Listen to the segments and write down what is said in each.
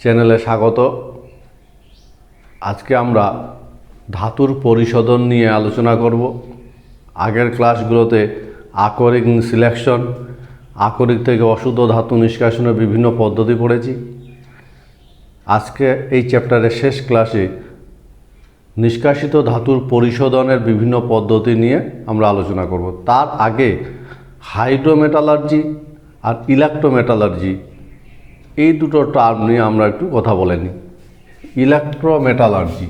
চ্যানেলে স্বাগত। আজকে আমরা ধাতুর পরিশোধন নিয়ে আলোচনা করব। আগের ক্লাসগুলোতে আকরিক সিলেকশন, আকরিক থেকে অশুদ্ধ ধাতু নিষ্কাশনের বিভিন্ন পদ্ধতি পড়েছি। আজকে এই চ্যাপ্টারের শেষ ক্লাসে নিষ্কাশিত ধাতুর পরিশোধনের বিভিন্ন পদ্ধতি নিয়ে আমরা আলোচনা করব। তার আগে হাইড্রোমেটালার্জি আর ইলেক্ট্রোমেটালার্জি এই দুটো টার্ম নিয়ে আমরা একটু কথা বলে নিই। ইলেক্ট্রোমেটালার্জি,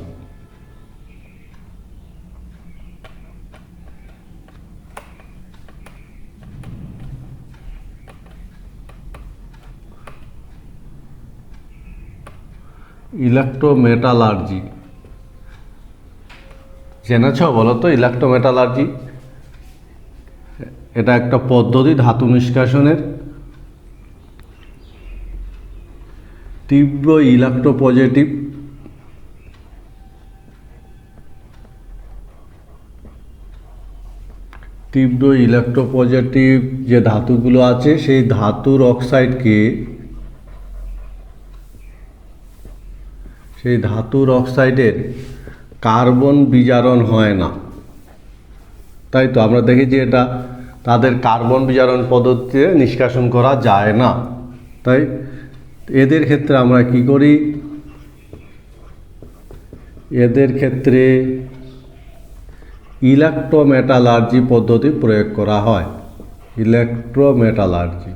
ইলেক্ট্রোমেটালার্জি জেনেছ? বলো তো ইলেক্ট্রোমেটালার্জি। এটা একটা পদ্ধতি ধাতু নিষ্কাশনের। তীব্র ইলেক্ট্রোপজিটিভ যে ধাতুগুলো আছে সেই ধাতুর অক্সাইডের কার্বন বিজারণ হয় না, তাই তো আমরা দেখি যে এটা তাদের কার্বন বিজারণ পদ্ধতিতে নিষ্কাশন করা যায় না। তাই এদের ক্ষেত্রে আমরা কি করি? এদের ক্ষেত্রে ইলেক্ট্রোমেটালার্জি পদ্ধতি প্রয়োগ করা হয়। ইলেক্ট্রোমেটালার্জি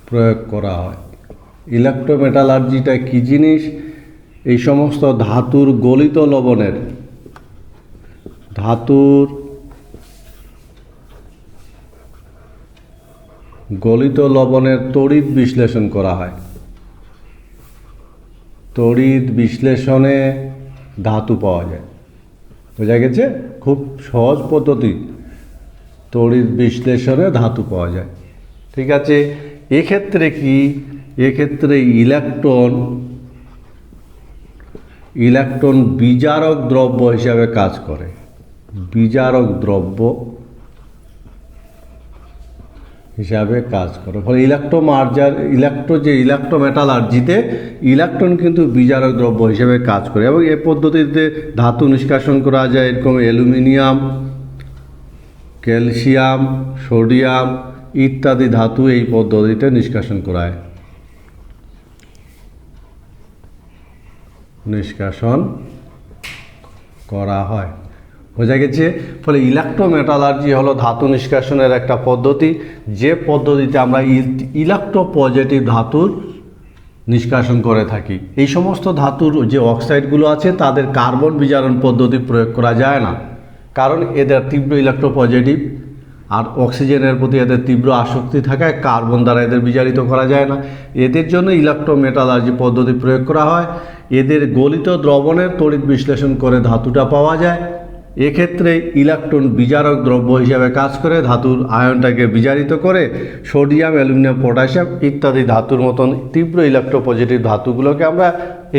প্রয়োগ করা হয়। ইলেক্ট্রোমেটালার্জিটা কি জিনিস? এই সমস্ত ধাতুর গলিত লবণের তড়িৎ বিশ্লেষণ করা হয়। তড়িৎ বিশ্লেষণে ধাতু পাওয়া যায়। বোঝা গেছে? খুব সহজ পদ্ধতি, তড়িৎ বিশ্লেষণে ধাতু পাওয়া যায়। ঠিক আছে, এক্ষেত্রে কি? এক্ষেত্রে ইলেকট্রন বিজারক দ্রব্য হিসাবে কাজ করে। বিজারক দ্রব্য হিসাবে কাজ করে। ফলে ইলেক্ট্রোমেটালার্জিতে ইলেকট্রন কিন্তু বিজারক দ্রব্য হিসেবে কাজ করে। এবং এই পদ্ধতিতে ধাতু নিষ্কাশন করা যায়। এরকম অ্যালুমিনিয়াম, ক্যালসিয়াম, সোডিয়াম ইত্যাদি ধাতু এই পদ্ধতিতে নিষ্কাশন করা হয়। বোঝা গেছে? ফলে ইলেক্ট্রোমেটালার্জি হলো ধাতু নিষ্কাশনের একটা পদ্ধতি, যে পদ্ধতিতে আমরা ইলেক্ট্রোপজিটিভ ধাতুর নিষ্কাশন করে থাকি। এই সমস্ত ধাতুর যে অক্সাইডগুলো আছে তাদের কার্বন বিজারণ পদ্ধতি প্রয়োগ করা যায় না, কারণ এদের তীব্র ইলেক্ট্রোপজিটিভ আর অক্সিজেনের প্রতি এদের তীব্র আসক্তি থাকায় কার্বন দ্বারা এদের বিজারিত করা যায় না। এদের জন্য ইলেক্ট্রোমেটালার্জি পদ্ধতি প্রয়োগ করা হয়। এদের গলিত দ্রবণের তড়িৎ বিশ্লেষণ করে ধাতুটা পাওয়া যায়। এক্ষেত্রে ইলেকট্রন বিজারক দ্রব্য হিসাবে কাজ করে, ধাতুর আয়নটাকে বিজারিত করে সোডিয়াম, অ্যালুমিনিয়াম, পটাশিয়াম ইত্যাদি ধাতুর মতন তীব্র ইলেক্ট্রোপজিটিভ ধাতুগুলোকে আমরা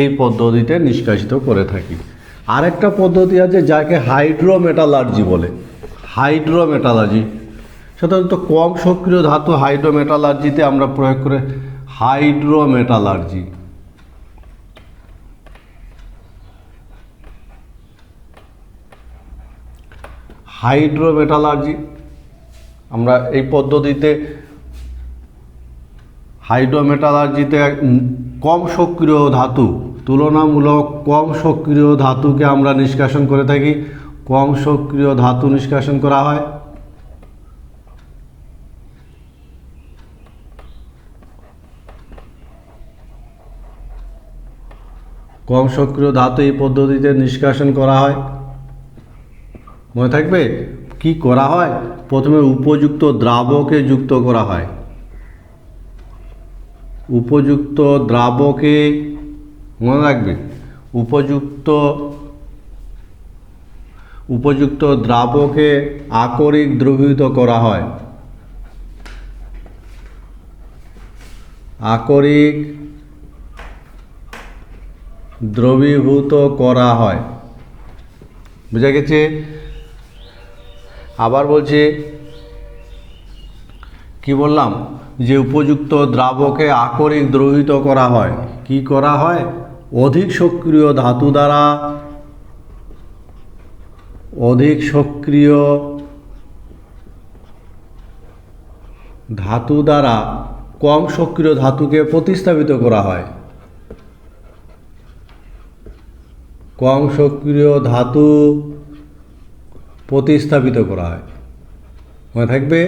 এই পদ্ধতিতে নিষ্কাশিত করে থাকি। আরেকটা পদ্ধতি আছে যাকে হাইড্রোমেটালার্জি বলে। হাইড্রোমেটালার্জি সাধারণত কম সক্রিয় ধাতু হাইড্রোমেটালার্জিতে আমরা প্রয়োগ করে। হাইড্রোমেটালার্জি আমরা এই পদ্ধতিতে কম সক্রিয় ধাতু, তুলনামূলক কম সক্রিয় ধাতুকে আমরা নিষ্কাশন করে থাকি। কম সক্রিয় ধাতু নিষ্কাশন করা হয়। কম সক্রিয় ধাতু এই পদ্ধতিতে নিষ্কাশন করা হয়। মনে থাকবে কি করা হয়? প্রথমে উপযুক্ত দ্রাবকে যুক্ত করা হয়। উপযুক্ত দ্রাবকে, মনে রাখবে, উপযুক্ত দ্রাবকে আকরিক দ্রবীভূত করা হয়। আকরিক দ্রবীভূত করা হয়। বুঝা গেছে? আবার বলছি কি বললাম, যে উপযুক্ত দ্রাবকে আকরিক দ্রবীভূত করা হয়, কি করা হয়, অধিক সক্রিয় ধাতু দ্বারা, অধিক সক্রিয় ধাতু দ্বারা কম সক্রিয় ধাতুকে প্রতিস্থাপিত করা হয়। কম সক্রিয় ধাতু প্রতিস্থাপিত করা হয়, মনে থাকবে,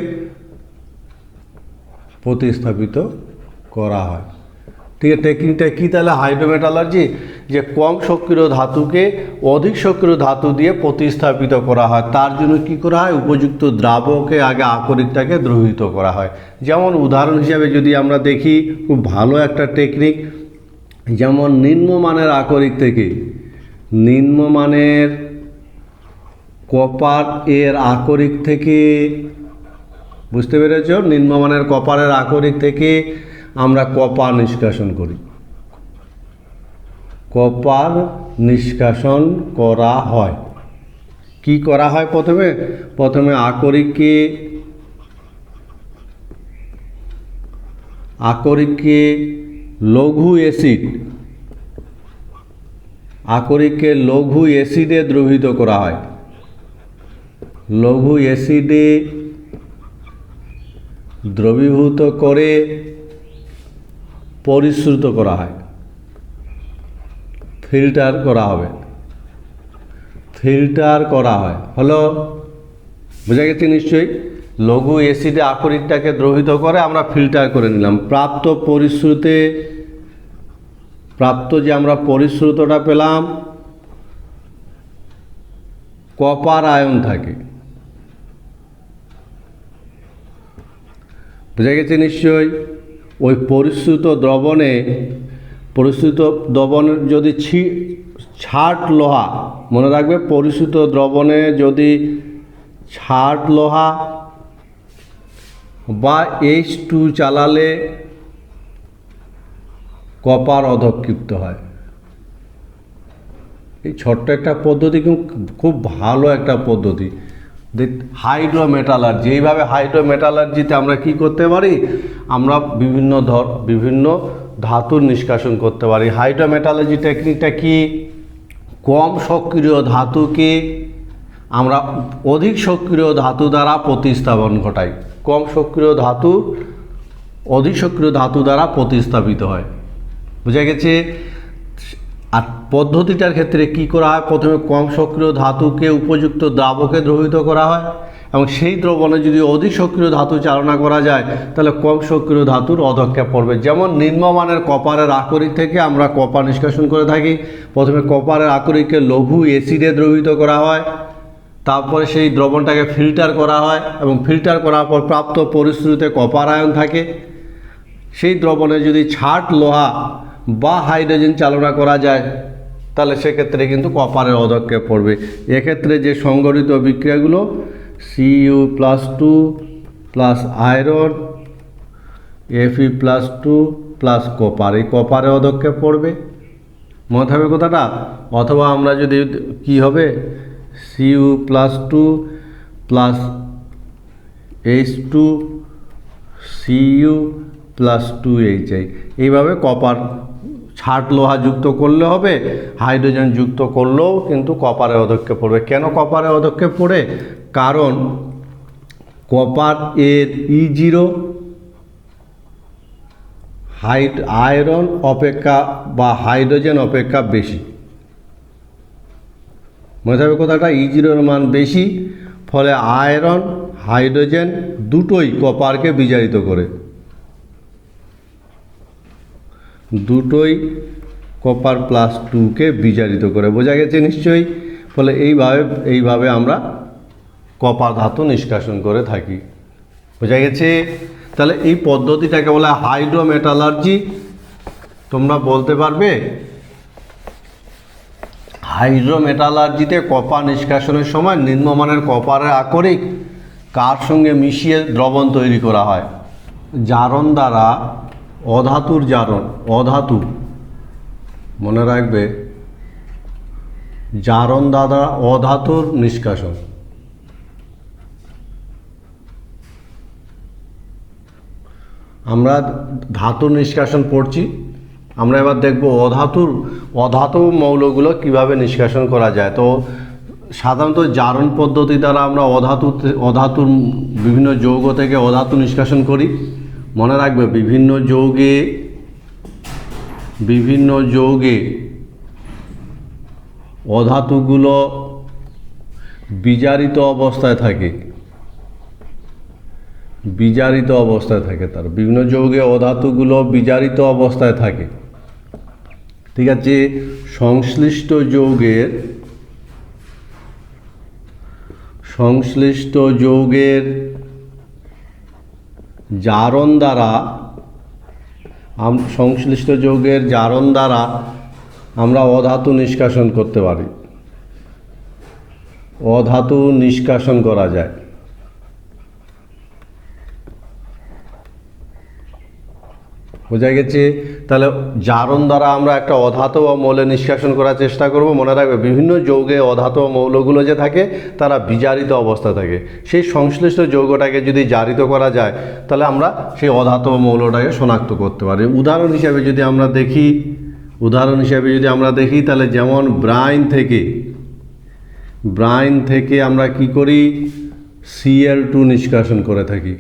প্রতিস্থাপিত করা হয়। ঠিক আছে, টেকনিকটা কী তাহলে? হাইড্রোমেটালার্জি, যে কম সক্রিয় ধাতুকে অধিক সক্রিয় ধাতু দিয়ে প্রতিস্থাপিত করা হয়। তার জন্য কি করা হয়, উপযুক্ত দ্রাবকে আগে আকরিকটাকে দ্রবীভূত করা হয়। যেমন উদাহরণ হিসাবে যদি আমরা দেখি, খুব ভালো একটা টেকনিক, যেমন নিম্নমানের আকরিক থেকে, নিম্নমানের কপার এর আকরিক থেকে, বুঝতে পেরেছ, নিম্নমানের কপারের আকরিক থেকে আমরা কপার নিষ্কাশন করি, কপার নিষ্কাশন করা হয়। কি করা হয়? প্রথমে আকরিককে লঘু অ্যাসিডে দ্রবীভূত করা হয়। লঘু অ্যাসিডে দ্রবীভূত করে পরিশ্রুত করা হয়, ফিল্টার করা হবে, হলো, বোঝা গেছে নিশ্চয়ই? লঘু অ্যাসিডে আকরিকটাকে দ্রবীভূত করে আমরা ফিল্টার করে নিলাম। প্রাপ্ত যে আমরা পরিশ্রুতটা পেলাম, কপার আয়ন থাকে, বোঝা গেছে নিশ্চয়ই? ওই পরিশ্রুত দ্রবণের যদি ছাট লোহা, মনে রাখবে, পরিশ্রুত দ্রবণে যদি ছাট লোহা বা H2 চালালে কপার অধক্ষিপ্ত হয়। এই ছোট্ট একটা পদ্ধতি, খুব ভালো একটা পদ্ধতি, হাইড্রোমেটালার্জি। এইভাবে হাইড্রোমেটালার্জিতে আমরা কি করতে পারি, আমরা বিভিন্ন ধাতুর নিষ্কাশন করতে পারি। হাইড্রোমেটালার্জি টেকনিকটা কি, কম সক্রিয় ধাতুকে আমরা অধিক সক্রিয় ধাতু দ্বারা প্রতিস্থাপন ঘটাই। কম সক্রিয় ধাতু অধিক সক্রিয় ধাতু দ্বারা প্রতিস্থাপিত হয়, বোঝা গেছে? আর পদ্ধতিটার ক্ষেত্রে কি করা হয়, প্রথমে কম সক্রিয় ধাতুকে উপযুক্ত দ্রাবকে দ্রবীভূত করা হয়, এবং সেই দ্রবণে যদি অধিক সক্রিয় ধাতু চালনা করা যায় তাহলে কম সক্রিয় ধাতুর অধক্ষেপ পড়বে। যেমন নিম্নমানের কপারের আকরিক থেকে আমরা কপার নিষ্কাশন করে থাকি। প্রথমে কপারের আকরিককে লঘু অ্যাসিডে দ্রবীভূত করা হয়, তারপরে সেই দ্রবণটাকে ফিল্টার করা হয়, এবং ফিল্টার করার পর প্রাপ্ত পরিশ্রুতিতে কপার আয়ন থাকে। সেই দ্রবণে যদি ছাট লোহা বা হাইড্রোজেন চালনা করা যায় তাহলে সেক্ষেত্রে কিন্তু কপারের অধক্ষেপ পড়বে। এক্ষেত্রে যে সংগঠিত বিক্রিয়াগুলো, Cu+2 plus iron, Fe+2 plus copper, এই কপারে অধক্ষেপ পড়বে, মনে থাকবে কথাটা। অথবা আমরা যদি কি হবে, Cu+2 প্লাস H2 Cu+2Hi, এইভাবে কপার ছাট লোহা যুক্ত করলে হবে, হাইড্রোজেন যুক্ত করলেও কিন্তু কপারে অধক্ষেপ পড়বে। কেন কপারে অধক্ষেপ পড়ে? কারণ কপার এর E0 আয়রন অপেক্ষা বা হাইড্রোজেন অপেক্ষা বেশি, মনে থাকবে কথাটা। E0 এর মান বেশি, ফলে আয়রন হাইড্রোজেন দুটোই কপারকে বিজারিত করে, দুটোই কপার+2কে বিজারিত করে, বোঝা গেছে নিশ্চয়ই? ফলে এইভাবে আমরা কপার ধাতু নিষ্কাশন করে থাকি, বোঝা গেছে? তাহলে এই পদ্ধতিটাকে বলা হয় হাইড্রোমেটালার্জি। তোমরা বলতে পারবে হাইড্রোমেটালার্জিতে কপার নিষ্কাশনের সময় নিম্নমানের কপারের আকরিক কার সঙ্গে মিশিয়ে দ্রবণ তৈরি করা হয়? জারণ দ্বারা, অধাতু, মনে রাখবে, জারণ দ্বারা অধাতুর নিষ্কাশন। আমরা ধাতুর নিষ্কাশন পড়ছি, আমরা এবার দেখব অধাতু মৌলগুলো কিভাবে নিষ্কাশন করা যায়। তো সাধারণত জারণ পদ্ধতি দ্বারা আমরা অধাতুর বিভিন্ন যৌগ থেকে অধাতু নিষ্কাশন করি। মনে রাখবে বিভিন্ন যৌগে অধাতুগুলো বিজারিত অবস্থায় থাকে, তার বিভিন্ন যৌগে অধাতুগুলো বিজারিত অবস্থায় থাকে। ঠিক আছে, সংশ্লিষ্ট যৌগের জারণ দ্বারা আমরা অধাতু নিষ্কাশন করতে পারি, অধাতু নিষ্কাশন করা যায়। বোঝা গেছে? তাহলে জারণ দ্বারা আমরা একটা অধাতু মৌলের নিষ্কাশন করার চেষ্টা করব। মনে রাখবে বিভিন্ন যৌগে অধাতু মৌলগুলো যে থাকে তারা বিজারিত অবস্থা থাকে। সেই সংশ্লিষ্ট যৌগটাকে যদি জারিত করা যায় তাহলে আমরা সেই অধাতু মৌলটাকে শনাক্ত করতে পারি। উদাহরণ হিসাবে যদি আমরা দেখি তাহলে যেমন ব্রাইন থেকে আমরা কি করি, Cl2 নিষ্কাশন করে থাকি।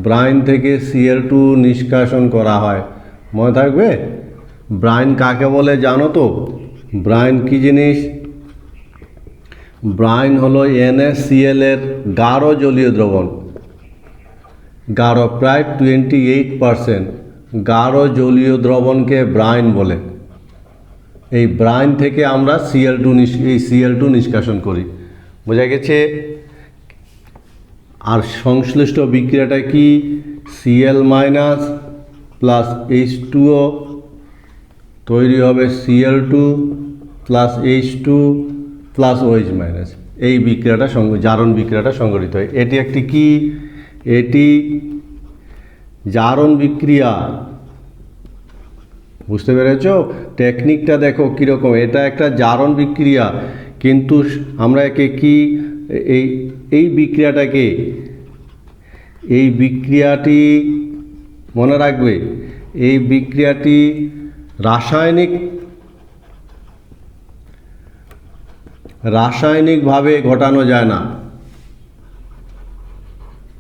ব্রাইন থেকে Cl2 নিষ্কাশন করা হয়। মনে থাকবে? ব্রাইন কাকে বলে জানো তো? ব্রাইন কি জিনিস? ব্রাইন হলো NaCl এর গাঢ় জলীয় দ্রবণ, প্রায় 28% গাঢ় জলীয় দ্রবণকে ব্রাইন বলে। এই ব্রাইন থেকে আমরা Cl2 নিষ্কাশন করি। বোঝা গেছে? আর সংশ্লিষ্ট বিক্রিয়াটা কি? Cl- প্লাস H2O তৈরি হবে Cl2 plus H2 plus OH-। এই বিক্রিয়াটা জারণ বিক্রিয়াটা সংঘটিত হয়। এটি একটি কি? এটি জারণ বিক্রিয়া। বুঝতে পেরেছ? টেকনিকটা দেখো কীরকম। এটা একটা জারণ বিক্রিয়া, কিন্তু আমরা একে কি এই বিক্রিয়াটি মনে রাখবে, এই বিক্রিয়াটি রাসায়নিকভাবে ঘটানো যায় না।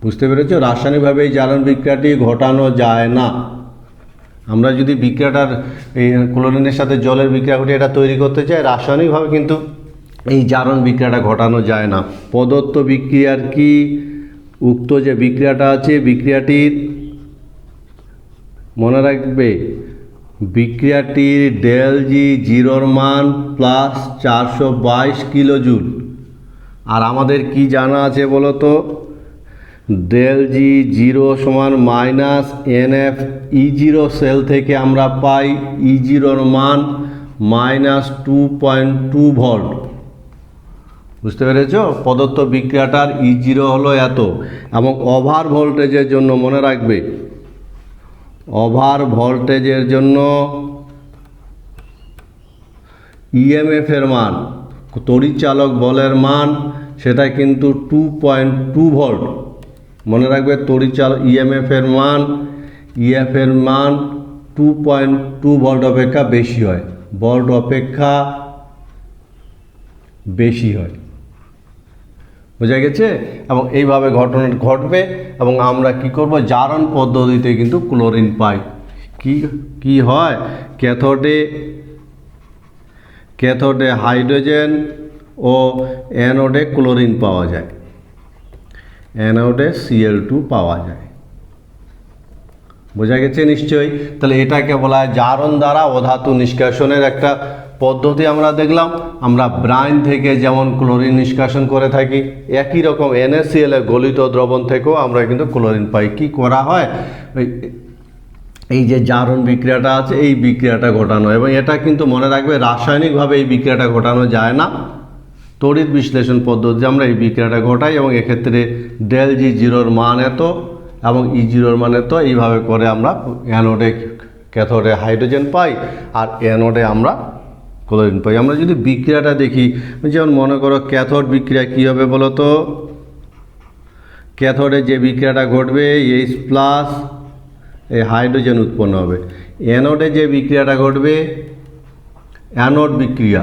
বুঝতে পেরেছ? রাসায়নিকভাবে এই জারণ বিক্রিয়াটি ঘটানো যায় না। আমরা যদি বিক্রিয়াটার এই ক্লোরিনের সাথে জলের বিক্রিয়া ঘটে এটা তৈরি করতে চাই রাসায়নিকভাবে, কিন্তু এই জারণ বিক্রিয়াটা ঘটানো যায় না। প্রদত্ত বিক্রিয়ার কি? উক্ত যে বিক্রিয়াটা আছে, বিক্রিয়াটির মনে রাখবে বিক্রিয়াটির ΔG0 মান প্লাস 422 কিলোজুল। আর আমাদের কি জানা আছে বলো তো? ΔG0 সমান মাইনাস NF E0 সেল থেকে আমরা পাই E0 মান মাইনাস 2.2 ভোল্ট। বুঝতে পেরেছ? প্রদত্ত বিক্রিয়াটার E0 হলো এত, এবং ওভার ভোল্টেজের জন্য মনে রাখবে, ওভার ভোল্টেজের জন্য EMF এর মান, তড়িৎচালক বলের মান, সেটা কিন্তু 2.2 ভোল্ট। মনে রাখবে তড়িৎচালক EMF এর মান 2.2 ভোল্ট অপেক্ষা বেশি হয়, ভোল্ট অপেক্ষা বেশি হয়। বোঝা গেছে? এবং এইভাবে ঘটনা ঘটবে, এবং আমরা কি করব? জারণ পদ্ধতিতে কিন্তু ক্লোরিন পাই। কি হয়? ক্যাথোডে হাইড্রোজেন ও অ্যানোডে ক্লোরিন পাওয়া যায়, অ্যানোডে Cl2 পাওয়া যায়। বোঝা গেছে নিশ্চয়ই? তাহলে এটাকে বলা হয় জারণ দ্বারা অধাতু নিষ্কাশনের একটা পদ্ধতি। আমরা দেখলাম আমরা ব্রাইন থেকে যেমন ক্লোরিন নিষ্কাশন করে থাকি, একই রকম NaCl এর গলিত দ্রবণ থেকেও আমরা কিন্তু ক্লোরিন পাই। কি করা হয়? এই যে জারণ বিক্রিয়াটা আছে, এই বিক্রিয়াটা ঘটানো, এবং এটা কিন্তু মনে রাখবে রাসায়নিকভাবে এই বিক্রিয়াটা ঘটানো যায় না। তড়িৎ বিশ্লেষণ পদ্ধতিতে আমরা এই বিক্রিয়াটা ঘটাই, এবং এক্ষেত্রে ΔG0 মান এত এবং E0 মান এত। এইভাবে করে আমরা ক্যাথোডে হাইড্রোজেন পাই, আর অ্যানোডে আমরা ক্লোরিন পাই। আমরা যদি বিক্রিয়াটা দেখি, যেমন মনে করো ক্যাথোড বিক্রিয়া কী হবে বলো তো? ক্যাথোডে যে বিক্রিয়াটা ঘটবে H+ এই হাইড্রোজেন উৎপন্ন হবে। অ্যানোডে যে বিক্রিয়াটা ঘটবে, অ্যানোড বিক্রিয়া,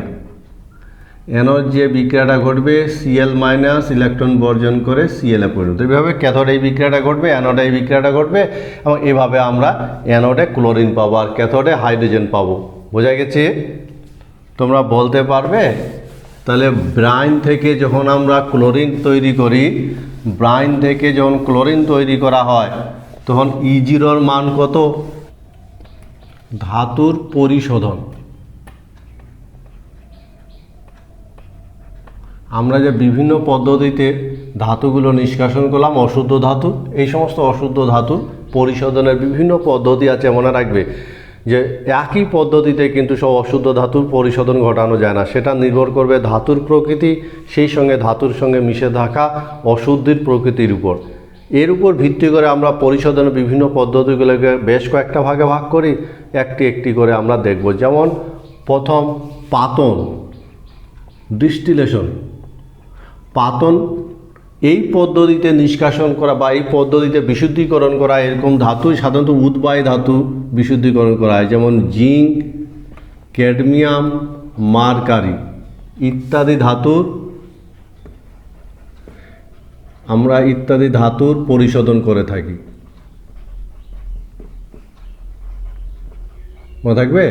অ্যানোড যে বিক্রিয়াটা ঘটবে Cl মাইনাস ইলেকট্রন বর্জন করে Cl এ পরিণত। এইভাবে ক্যাথোডে এই বিক্রিয়াটা ঘটবে, অ্যানোডে এই বিক্রিয়াটা ঘটবে, এবং এভাবে আমরা অ্যানোডে ক্লোরিন পাবো আর ক্যাথোডে হাইড্রোজেন পাবো। বোঝা গেছে? তোমরা বলতে পারবে তাহলে ব্রাইন থেকে যখন আমরা ক্লোরিন তৈরি করি, ব্রাইন থেকে যখন ক্লোরিন তৈরি করা হয় তখন E0 মান কত? ধাতুর পরিশোধন। আমরা যে বিভিন্ন পদ্ধতিতে ধাতুগুলো নিষ্কাশন করলাম, অশুদ্ধ ধাতু, এই সমস্ত অশুদ্ধ ধাতুর পরিশোধনের বিভিন্ন পদ্ধতি আছে, মনে রাখবে যে একই পদ্ধতিতে কিন্তু সব অশুদ্ধ ধাতুর পরিশোধন ঘটানো যায় না। সেটা নির্ভর করবে ধাতুর প্রকৃতি, সেই সঙ্গে ধাতুর সঙ্গে মিশে থাকা অশুদ্ধির প্রকৃতির উপর। এর উপর ভিত্তি করে আমরা পরিশোধনের বিভিন্ন পদ্ধতিগুলোকে বেশ কয়েকটা ভাগে ভাগ করি, একটি একটি করে আমরা দেখব। যেমন প্রথম পাতন, ডিস্টিলেশন। পাতন এই পদ্ধতিতে নিষ্কাশন করা বা এই পদ্ধতিতে বিশুদ্ধিকরণ করা এরকম ধাতুই সাধারণত উদ্বায়ী ধাতু বিশুদ্ধিকরণ করা হয়, যেমন জিঙ্ক, ক্যাডমিয়াম, মার্কারি ইত্যাদি ধাতুর আমরা ইত্যাদি ধাতুর পরিশোধন করে থাকি। মনে থাকবে?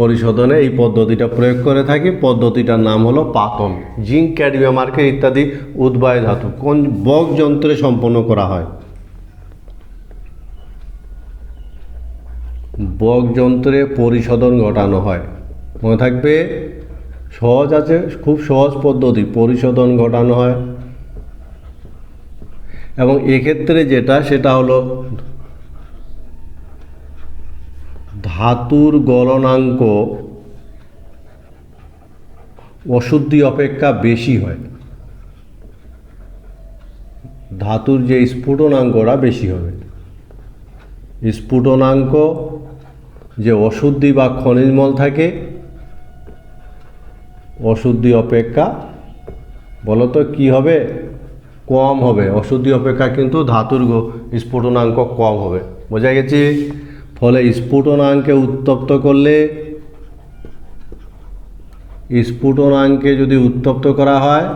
পরিশোধনে এই পদ্ধতিটা প্রয়োগ করে থাকি, পদ্ধতিটার নাম হলো পাতন। জিঙ্ক, ক্যাডমিয়াম, মার্কারি ইত্যাদি উদ্বায়ী ধাতু কোন বক যন্ত্রে সম্পন্ন করা হয়? বক যন্ত্রে পরিশোধন ঘটানো হয়। মনে থাকবে? সহজ আছে, খুব সহজ পদ্ধতি, পরিশোধন ঘটানো হয়। এবং এক্ষেত্রে যেটা সেটা হলো ধাতুর গলনাঙ্ক অশুদ্ধি অপেক্ষা বেশি হয়, ধাতুর যে স্ফুটনাঙ্কটা বেশি হবে। স্ফুটনাঙ্ক যে অশুদ্ধি বা খনিজমল থাকে, অশুদ্ধি অপেক্ষা বলো তো কী হবে? কম হবে। অশুদ্ধি অপেক্ষা কিন্তু ধাতুর স্ফুটনাঙ্ক কম হবে। বোঝা গেছে? ফলে স্ফুটনাঙ্কে উত্তপ্ত করলে, স্ফুটনাঙ্কে যদি উত্তপ্ত করা হয়,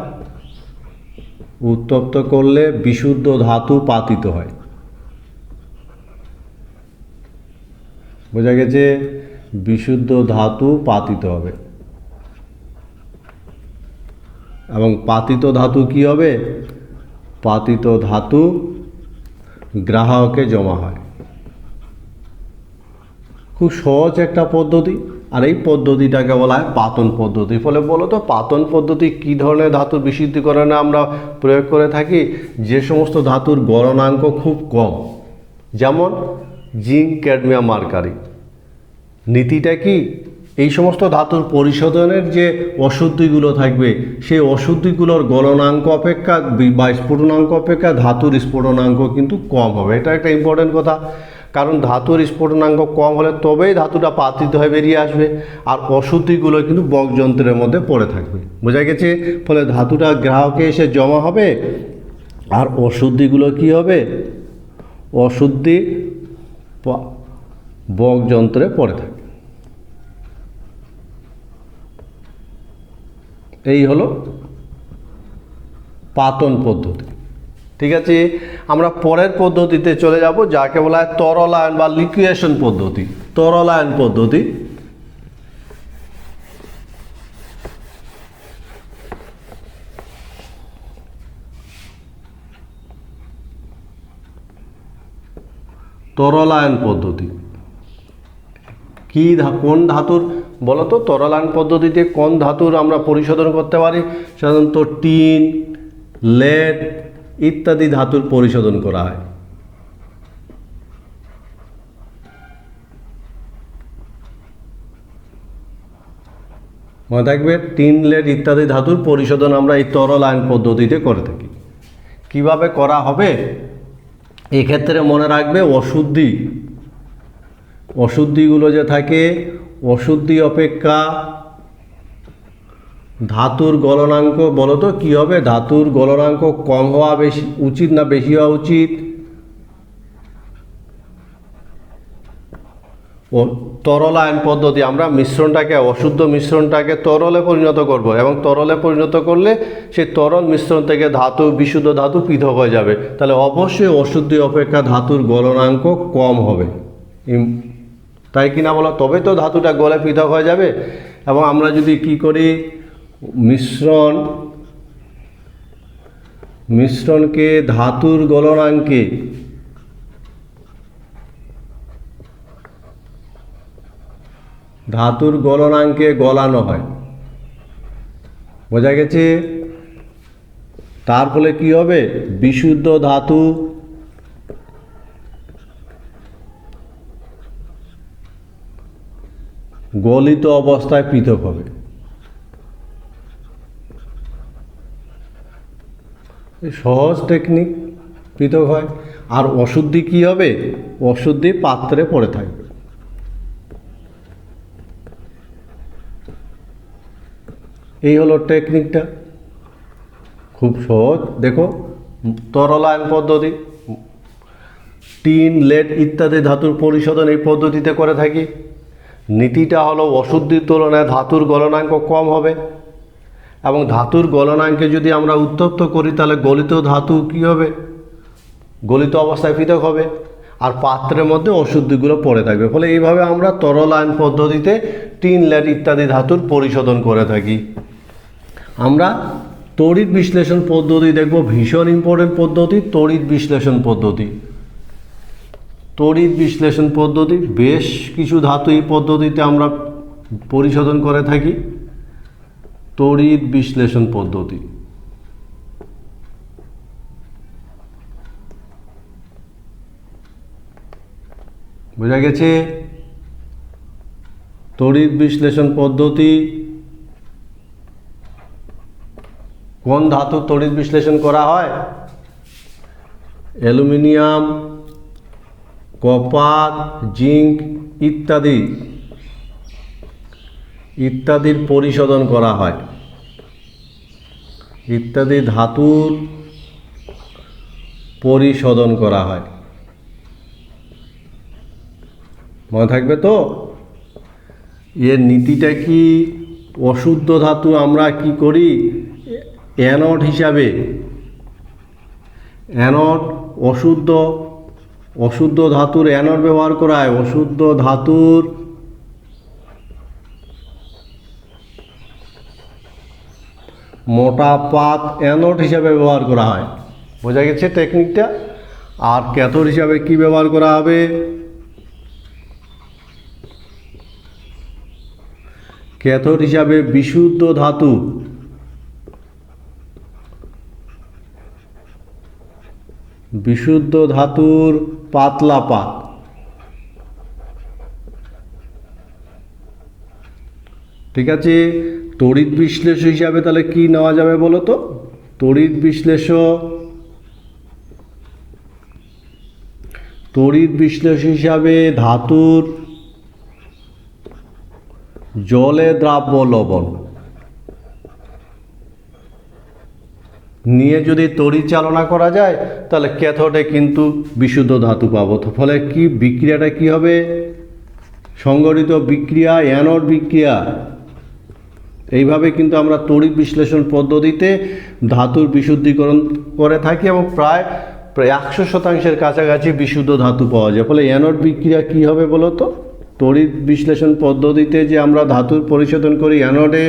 উত্তপ্ত করলে বিশুদ্ধ ধাতু পাতিত হয়। বোঝা গেছে? বিশুদ্ধ ধাতু পাতিত হবে। এবং পাতিত ধাতু কি হবে? পাতিত ধাতু গ্রাহকে জমা হয়। খুব সহজ একটা পদ্ধতি, আর এই পদ্ধতিটাকে বলা হয় পাতন পদ্ধতি। ফলে বলো তো পাতন পদ্ধতি কী ধরনের ধাতুর বিশুদ্ধিকরণে আমরা প্রয়োগ করে থাকি? যে সমস্ত ধাতুর গলনাঙ্ক খুব কম, যেমন জিঙ্ক, ক্যাডমিয়াম, মার্কারি। নীতিটা কি? এই সমস্ত ধাতুর পরিশোধনের যে অশুদ্ধিগুলো থাকবে, সেই অশুদ্ধিগুলোর গলনাঙ্ক অপেক্ষা বা স্ফুটনাঙ্ক অপেক্ষা ধাতুর স্ফুটনাঙ্ক কিন্তু কম হবে। এটা একটা ইম্পর্টেন্ট কথা, কারণ ধাতুর স্ফুটনাঙ্ক কম হলে তবেই ধাতুটা পাতিত হয়ে বেরিয়ে আসবে, আর অশুদ্ধিগুলো কিন্তু বক যন্ত্রের মধ্যে পড়ে থাকবে। বোঝা গেছে? ফলে ধাতুটা গ্রাহকে এসে জমা হবে, আর অশুদ্ধিগুলো কি হবে? অশুদ্ধি বক যন্ত্রে পড়ে থাকে। এই হলো পাতন পদ্ধতি। ঠিক আছে, আমরা পরের পদ্ধতিতে চলে যাব, যাকে বলা হয় তরলায়ন বা লিকুয়েশন পদ্ধতি। তরলায়ন পদ্ধতি। তরলায়ন পদ্ধতি কি? কোন ধাতুর বলো তো? তরলায়ন পদ্ধতিতে কোন ধাতুর আমরা পরিশোধন করতে পারি? সাধারণত টিন, লেড ইত্যাদি ধাতুর পরিশোধন করা হয়। মনে থাকবে, টিন, লেড ইত্যাদি ধাতুর পরিশোধন আমরা এই তরলায়ন পদ্ধতিতে করে থাকি। কিভাবে করা হবে? এক্ষেত্রে মনে রাখবে অশুদ্ধিগুলো যে থাকে, অশুদ্ধি অপেক্ষা ধাতুর গলনাঙ্ক বলো তো কী হবে? ধাতুর গলনাঙ্ক কম হওয়া বেশি উচিত না বেশি হওয়া উচিত? ও তরলায়ন পদ্ধতি, আমরা মিশ্রণটাকে, অশুদ্ধ মিশ্রণটাকে তরলে পরিণত করব, এবং তরলে পরিণত করলে সেই তরল মিশ্রণ থেকে ধাতু, বিশুদ্ধ ধাতু পৃথক হয়ে যাবে। তাহলে অবশ্যই অশুদ্ধি অপেক্ষা ধাতুর গলনাঙ্ক কম হবে, তাই কিনা বলো? তবে তো ধাতুটা গলে পৃথক হয়ে যাবে। এবং আমরা যদি কি করি, মিশ্রণকে ধাতুর গলনাঙ্কে গলানো হয়, বোঝা গেছে? তার ফলে কি হবে? বিশুদ্ধ ধাতু গলিত অবস্থায় পৃথক হবে। সহজ টেকনিক, পৃথক হয়। আর অশুদ্ধি কি হবে? অশুদ্ধি পাত্রে পড়ে থাকবে। এই হলো টেকনিকটা, খুব সহজ। দেখো, তরলায়ন পদ্ধতি, টিন, লেড ইত্যাদি ধাতুর পরিশোধন এই পদ্ধতিতে করে থাকি। নীতিটা হলো অশুদ্ধির তুলনায় ধাতুর গলনাঙ্ক কম হবে, এবং ধাতুর গলনাঙ্কে যদি আমরা উত্তপ্ত করি তাহলে গলিত ধাতু কী হবে? গলিত অবস্থায় পৃথক হবে, আর পাত্রের মধ্যে অশুদ্ধিগুলো পড়ে থাকবে। ফলে এইভাবে আমরা তরলায়ন পদ্ধতিতে টিন, লেড ইত্যাদি ধাতুর পরিশোধন করে থাকি। আমরা তড়িৎ বিশ্লেষণ পদ্ধতি দেখব, ভীষণ ইম্পর্টেন্ট পদ্ধতি, তড়িৎ বিশ্লেষণ পদ্ধতি। তড়িৎ বিশ্লেষণ পদ্ধতি, বেশ কিছু ধাতু এই পদ্ধতিতে আমরা পরিশোধন করে থাকি। তড়িৎ বিশ্লেষণ পদ্ধতি, বোঝা গেছে? তড়িৎ বিশ্লেষণ পদ্ধতি, কোন ধাতু তড়িৎ বিশ্লেষণ করা হয়? অ্যালুমিনিয়াম, কপার, জিঙ্ক ইত্যাদির পরিশোধন করা হয়। ইত্যাদি ধাতুর পরিশোধন করা হয়, মনে থাকবে তো? এর নীতিটা কি? অশুদ্ধ ধাতু আমরা কি করি? অ্যানোড হিসাবে, অশুদ্ধ ধাতুর অ্যানোড ব্যবহার করা হয়। অশুদ্ধ ধাতুর মোটা পাত অ্যানোড হিসাবে ব্যবহার করা হয়, বোঝা গেছে টেকনিকটা? আর ক্যাথোড হিসাবে কি ব্যবহার করা হবে? ক্যাথোড হিসাবে বিশুদ্ধ ধাতু, বিশুদ্ধ ধাতুর পাতলা পাত। ঠিক আছে? তড়িৎ বিশ্লেষক হিসাবে তাহলে কি নেওয়া যাবে বলো তো? তড়িৎ বিশ্লেষক হিসাবে ধাতুর জলে দ্রাব্য লবণ নিয়ে যদি তড়িৎ চালনা করা যায় তাহলে ক্যাথোডে কিন্তু বিশুদ্ধ ধাতু পাবো। তো ফলে কি বিক্রিয়াটা কি হবে? সংগঠিত বিক্রিয়া, অ্যানোড বিক্রিয়া। এইভাবে কিন্তু আমরা তড়িৎ বিশ্লেষণ পদ্ধতিতে ধাতুর বিশুদ্ধীকরণ করে থাকি, এবং প্রায় 100% কাছাকাছি বিশুদ্ধ ধাতু পাওয়া যায়। ফলে অ্যানোড বিক্রিয়া কি হবে বলো তো? তড়িৎ বিশ্লেষণ পদ্ধতিতে যে আমরা ধাতুর পরিশোধন করি, অ্যানোডে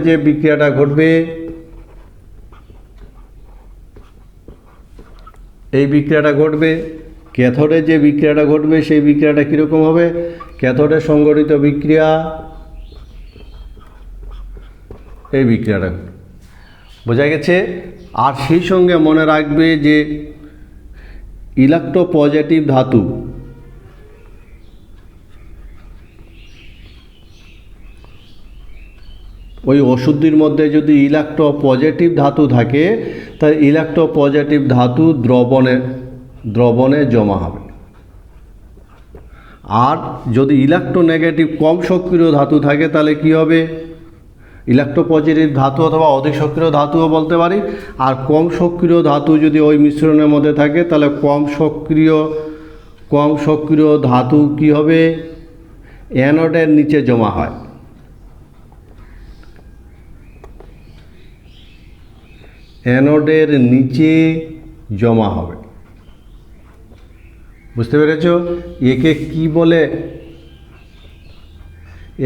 যে বিক্রিয়াটা ঘটবে, এই বিক্রিয়াটা ঘটবে। ক্যাথোডে যে বিক্রিয়াটা ঘটবে সেই বিক্রিয়াটা কীরকম হবে? ক্যাথোডে সংগঠিত বিক্রিয়া, এই বিক্রিয়াটা, বোঝা গেছে? আর সেই সঙ্গে মনে রাখবে যে ইলেকট্রোপজিটিভ ধাতু, ওই অশুদ্ধির মধ্যে যদি ইলেকট্রোপজিটিভ ধাতু থাকে তাহলে ইলেকট্রোপজিটিভ ধাতু দ্রবণে জমা হবে। আর যদি ইলেকট্রোনেগেটিভ কম সক্রিয় ধাতু থাকে তাহলে কি হবে? ইলেকট্রোপজিটিভ ধাতু অথবা অধিক সক্রিয় ধাতুও বলতে পারি। আর কম সক্রিয় ধাতু যদি ওই মিশ্রণের মধ্যে থাকে তাহলে কম সক্রিয় ধাতু কি হবে, অ্যানোডের নিচে জমা হয়। অ্যানোডের নিচে জমা হবে। বুঝতে পেরেছ? একে কি বলে?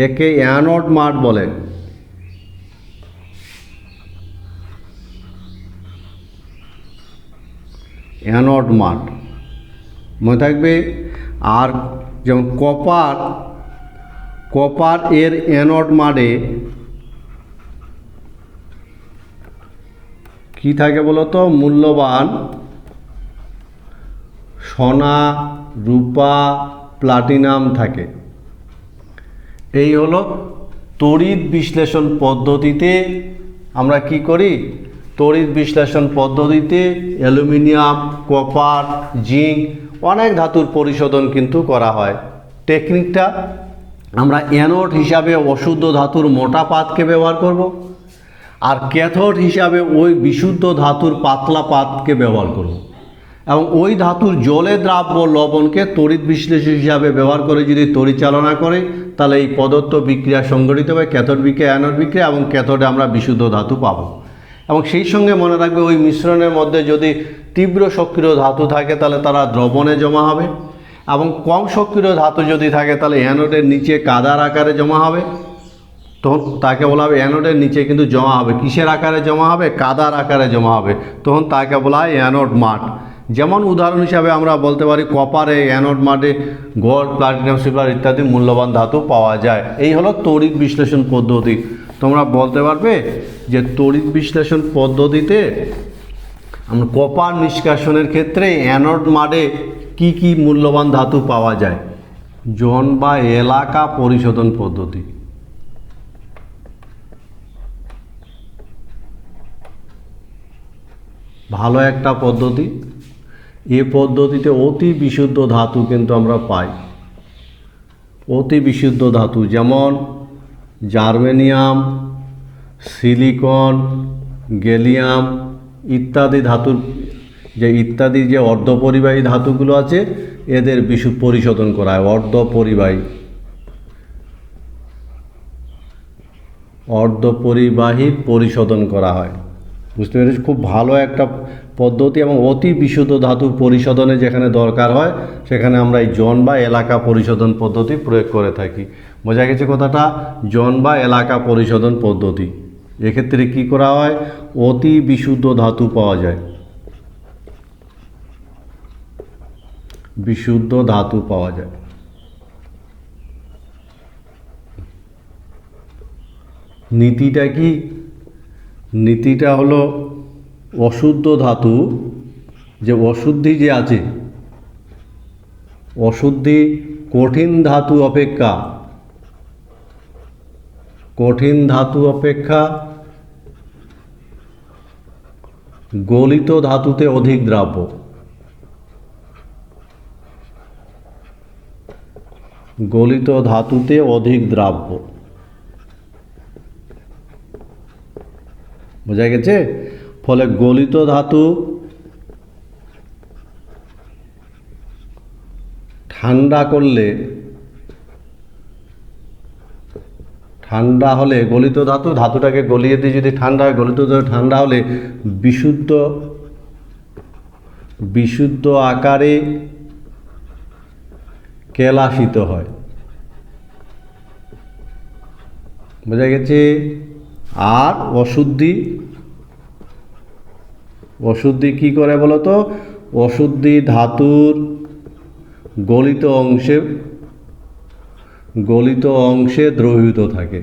একে অ্যানোড মাঠ বলে। অ্যানোড মাঠ মনে থাকবে। আর যেমন কপার এর অ্যানোড মাঠে কি থাকে বলতো? মূল্যবান সোনা, রূপা, প্লাটিনাম থাকে। এই হলো তড়িৎ বিশ্লেষণ পদ্ধতিতে আমরা কি করি? তড়িৎ বিশ্লেষণ পদ্ধতিতে অ্যালুমিনিয়াম, কপার, জিঙ্ক অনেক ধাতুর পরিশোধন কিন্তু করা হয়। টেকনিকটা আমরা অ্যানোড হিসাবে অশুদ্ধ ধাতুর মোটা পাতকে ব্যবহার করব, আর ক্যাথোড হিসাবে ওই বিশুদ্ধ ধাতুর পাতলা পাতকে ব্যবহার করব, এবং ওই ধাতুর জলে দ্রাব্য লবণকে তড়িৎ বিশ্লেষক হিসাবে ব্যবহার করে যদি তড়িৎচালনা করে, তাহলে এই পদার্থ বিক্রিয়া সংঘটিত হবে, ক্যাথোড বিক্রিয়া, অ্যানোড বিক্রিয়া, এবং ক্যাথোডে আমরা বিশুদ্ধ ধাতু পাবো। এবং সেই সঙ্গে মনে রাখবে ওই মিশ্রণের মধ্যে যদি তীব্র সক্রিয় ধাতু থাকে তাহলে তারা দ্রবণে জমা হবে, এবং কম সক্রিয় ধাতু যদি থাকে তাহলে অ্যানোডের নিচে কাদার আকারে জমা হবে। তখন তাকে বলা হবে অ্যানোডের নিচে কিন্তু জমা হবে। কিসের আকারে জমা হবে? কাদার আকারে জমা হবে। তখন তাকে বলা হয় অ্যানোড মাঠ। যেমন উদাহরণ হিসাবে আমরা বলতে পারি কপারে অ্যানোড মাঠে গোল্ড, প্লাটিনাম, সিলভার ইত্যাদি মূল্যবান ধাতু পাওয়া যায়। এই হলো তড়িৎ বিশ্লেষণ পদ্ধতি। তোমরা বলতে পারবে যে তড়িৎ বিশ্লেষণ পদ্ধতিতে আমরা কপার নিষ্কাশনের ক্ষেত্রে অ্যানোড মাঠে কি কি মূল্যবান ধাতু পাওয়া যায়? জোন বা এলাকা পরিশোধন পদ্ধতি। ভালো একটা পদ্ধতি। এ পদ্ধতিতে অতি বিশুদ্ধ ধাতু কিন্তু আমরা পাই। অতি বিশুদ্ধ ধাতু যেমন জার্মেনিয়াম, সিলিকন, গ্যালিয়াম ইত্যাদি ধাতুর যে অর্ধপরিবাহী ধাতুগুলো আছে এদের পরিশোধন করা হয়। অর্ধপরিবাহী পরিশোধন করা হয়। বুঝতে পেরেছি? খুব ভালো একটা পদ্ধতি, এবং অতি বিশুদ্ধ ধাতু পরিশোধনে যেখানে দরকার হয় সেখানে আমরা এই জোন বা এলাকা পরিশোধন পদ্ধতি প্রয়োগ করে থাকি। বোঝা গেছে কথাটা? জোন বা এলাকা পরিশোধন পদ্ধতি। এক্ষেত্রে কি করা হয়? অতি বিশুদ্ধ ধাতু পাওয়া যায়। বিশুদ্ধ ধাতু পাওয়া যায়। নীতিটা কি? নীতিটা হলো অশুদ্ধ ধাতু যে অশুদ্ধি যে আছে, অশুদ্ধি কঠিন ধাতু অপেক্ষা গলিত ধাতুতে অধিক দ্রাব্য। গলিত ধাতুতে অধিক দ্রাব্য। বোঝা গেছে? ফলে গলিত ধাতু ঠান্ডা হলে গলিত ধাতুটাকে গলিয়ে দিয়ে যদি গলিত ঠান্ডা হলে বিশুদ্ধ আকারে কেলাসিত হয়। বোঝা গেছে? আর অশুদ্ধি কি করে বলো তো? অশুদ্ধি ধাতুর গলিত অংশে দ্রবীভূত থাকে।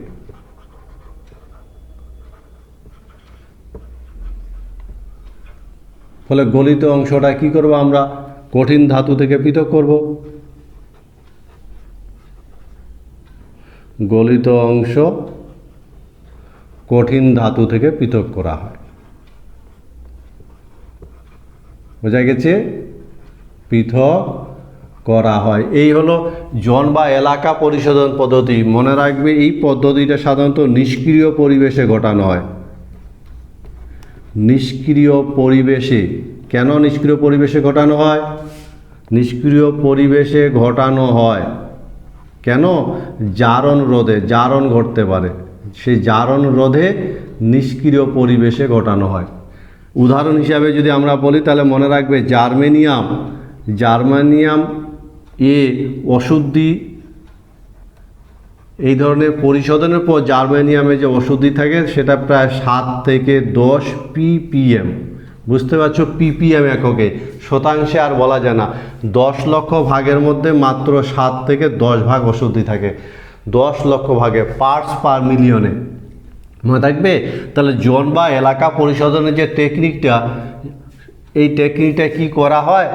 ফলে গলিত অংশটা কি করব? আমরা কঠিন ধাতু থেকে পৃথক করব। গলিত অংশ কঠিন ধাতু থেকে পৃথক করা হয়। বোঝা গেছে? পৃথক করা হয়। এই হলো জোন বা এলাকা পরিশোধন পদ্ধতি। মনে রাখবে এই পদ্ধতিটা সাধারণত নিষ্ক্রিয় পরিবেশে ঘটানো হয়। নিষ্ক্রিয় পরিবেশে। কেন নিষ্ক্রিয় পরিবেশে ঘটানো হয়? নিষ্ক্রিয় পরিবেশে ঘটানো হয়। কেন? জারণ রোধে, জারণ ঘটতে পারে, সেই জারণ রোধে নিষ্ক্রিয় পরিবেশে ঘটানো হয়। উদাহরণ হিসাবে যদি আমরা বলি তাহলে মনে রাখবে জার্মেনিয়াম, জার্মেনিয়াম এ অশুদ্ধি, এই ধরনের পরিশোধনের পর জার্মেনিয়ামে যে ওষুধি থাকে সেটা প্রায় 7 থেকে 10 ppm। বুঝতে পারছো? ppm এককে, শতাংশে আর বলা যায় না। 10 লক্ষ ভাগের মধ্যে মাত্র 7 থেকে 10 ভাগ ওষুধি থাকে, 10 লক্ষ ভাগে, পার্টস পার মিলিয়নে। মনে থাকবে? তাহলে জন বা এলাকা পরিশোধনের যে টেকনিকটা, এই টেকনিকটা কি করা হয়,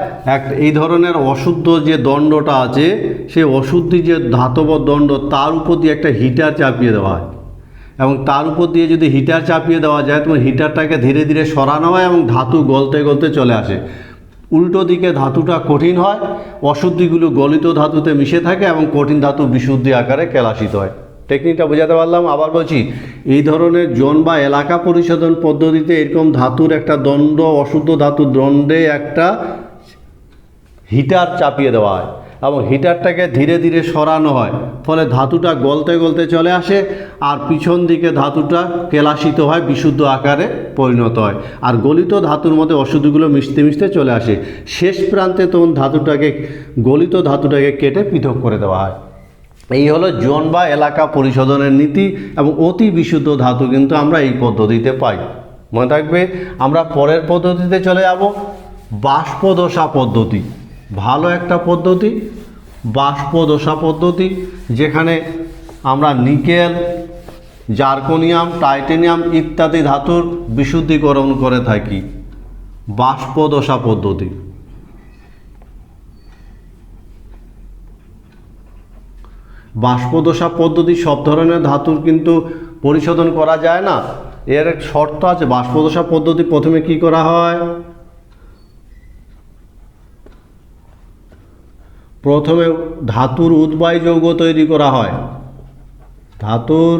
এই ধরনের অশুদ্ধ যে দণ্ডটা আছে সেই অশুদ্ধি যে ধাতব দণ্ড তার উপর দিয়ে একটা হিটার চাপিয়ে দেওয়া হয়, এবং তার উপর দিয়ে যদি হিটার চাপিয়ে দেওয়া যায় তখন হিটারটাকে ধীরে ধীরে সরানো হয় এবং ধাতু গলতে গলতে চলে আসে। উল্টো দিকে ধাতুটা কঠিন হয়, অশুদ্ধিগুলো গলিত ধাতুতে মিশে থাকে এবং কঠিন ধাতু বিশুদ্ধি আকারে কেলাসিত হয়। টেকনিকটা বোঝাতে পারলাম? আবার বলছি, এই ধরনের জন বা এলাকা পরিশোধন পদ্ধতিতে এরকম ধাতুর একটা দণ্ড, অশুদ্ধ ধাতুর দণ্ডে একটা হিটার চাপিয়ে দেওয়া হয় এবং হিটারটাকে ধীরে ধীরে সরানো হয়, ফলে ধাতুটা গলতে গলতে চলে আসে আর পিছন দিকে ধাতুটা কেলাসিত হয়, বিশুদ্ধ আকারে পরিণত হয়, আর গলিত ধাতুর মধ্যে অশুদ্ধিগুলো মিশতে মিশতে চলে আসে। শেষ প্রান্তে তখন গলিত ধাতুটাকে কেটে পৃথক করে দেওয়া হয়। এই হলো জন বা এলাকা পরিশোধনের নীতি, এবং অতি বিশুদ্ধ ধাতু কিন্তু আমরা এই পদ্ধতিতে পাই। মনে থাকবে? আমরা পরের পদ্ধতিতে চলে যাব, বাষ্পদশা পদ্ধতি। ভালো একটা পদ্ধতি, বাষ্পদশা পদ্ধতি, যেখানে আমরা নিকেল, জার্কোনিয়াম, টাইটেনিয়াম ইত্যাদি ধাতুর বিশুদ্ধীকরণ করে থাকি। বাষ্পদশা পদ্ধতি। বাষ্পদশা পদ্ধতি সব ধরনের ধাতুর কিন্তু পরিশোধন করা যায় না, এর এক শর্ত আছে। বাষ্পদশা পদ্ধতি প্রথমে কি করা হয়, প্রথমে ধাতুর উদ্বায়ী যৌগ তৈরি করা হয়, ধাতুর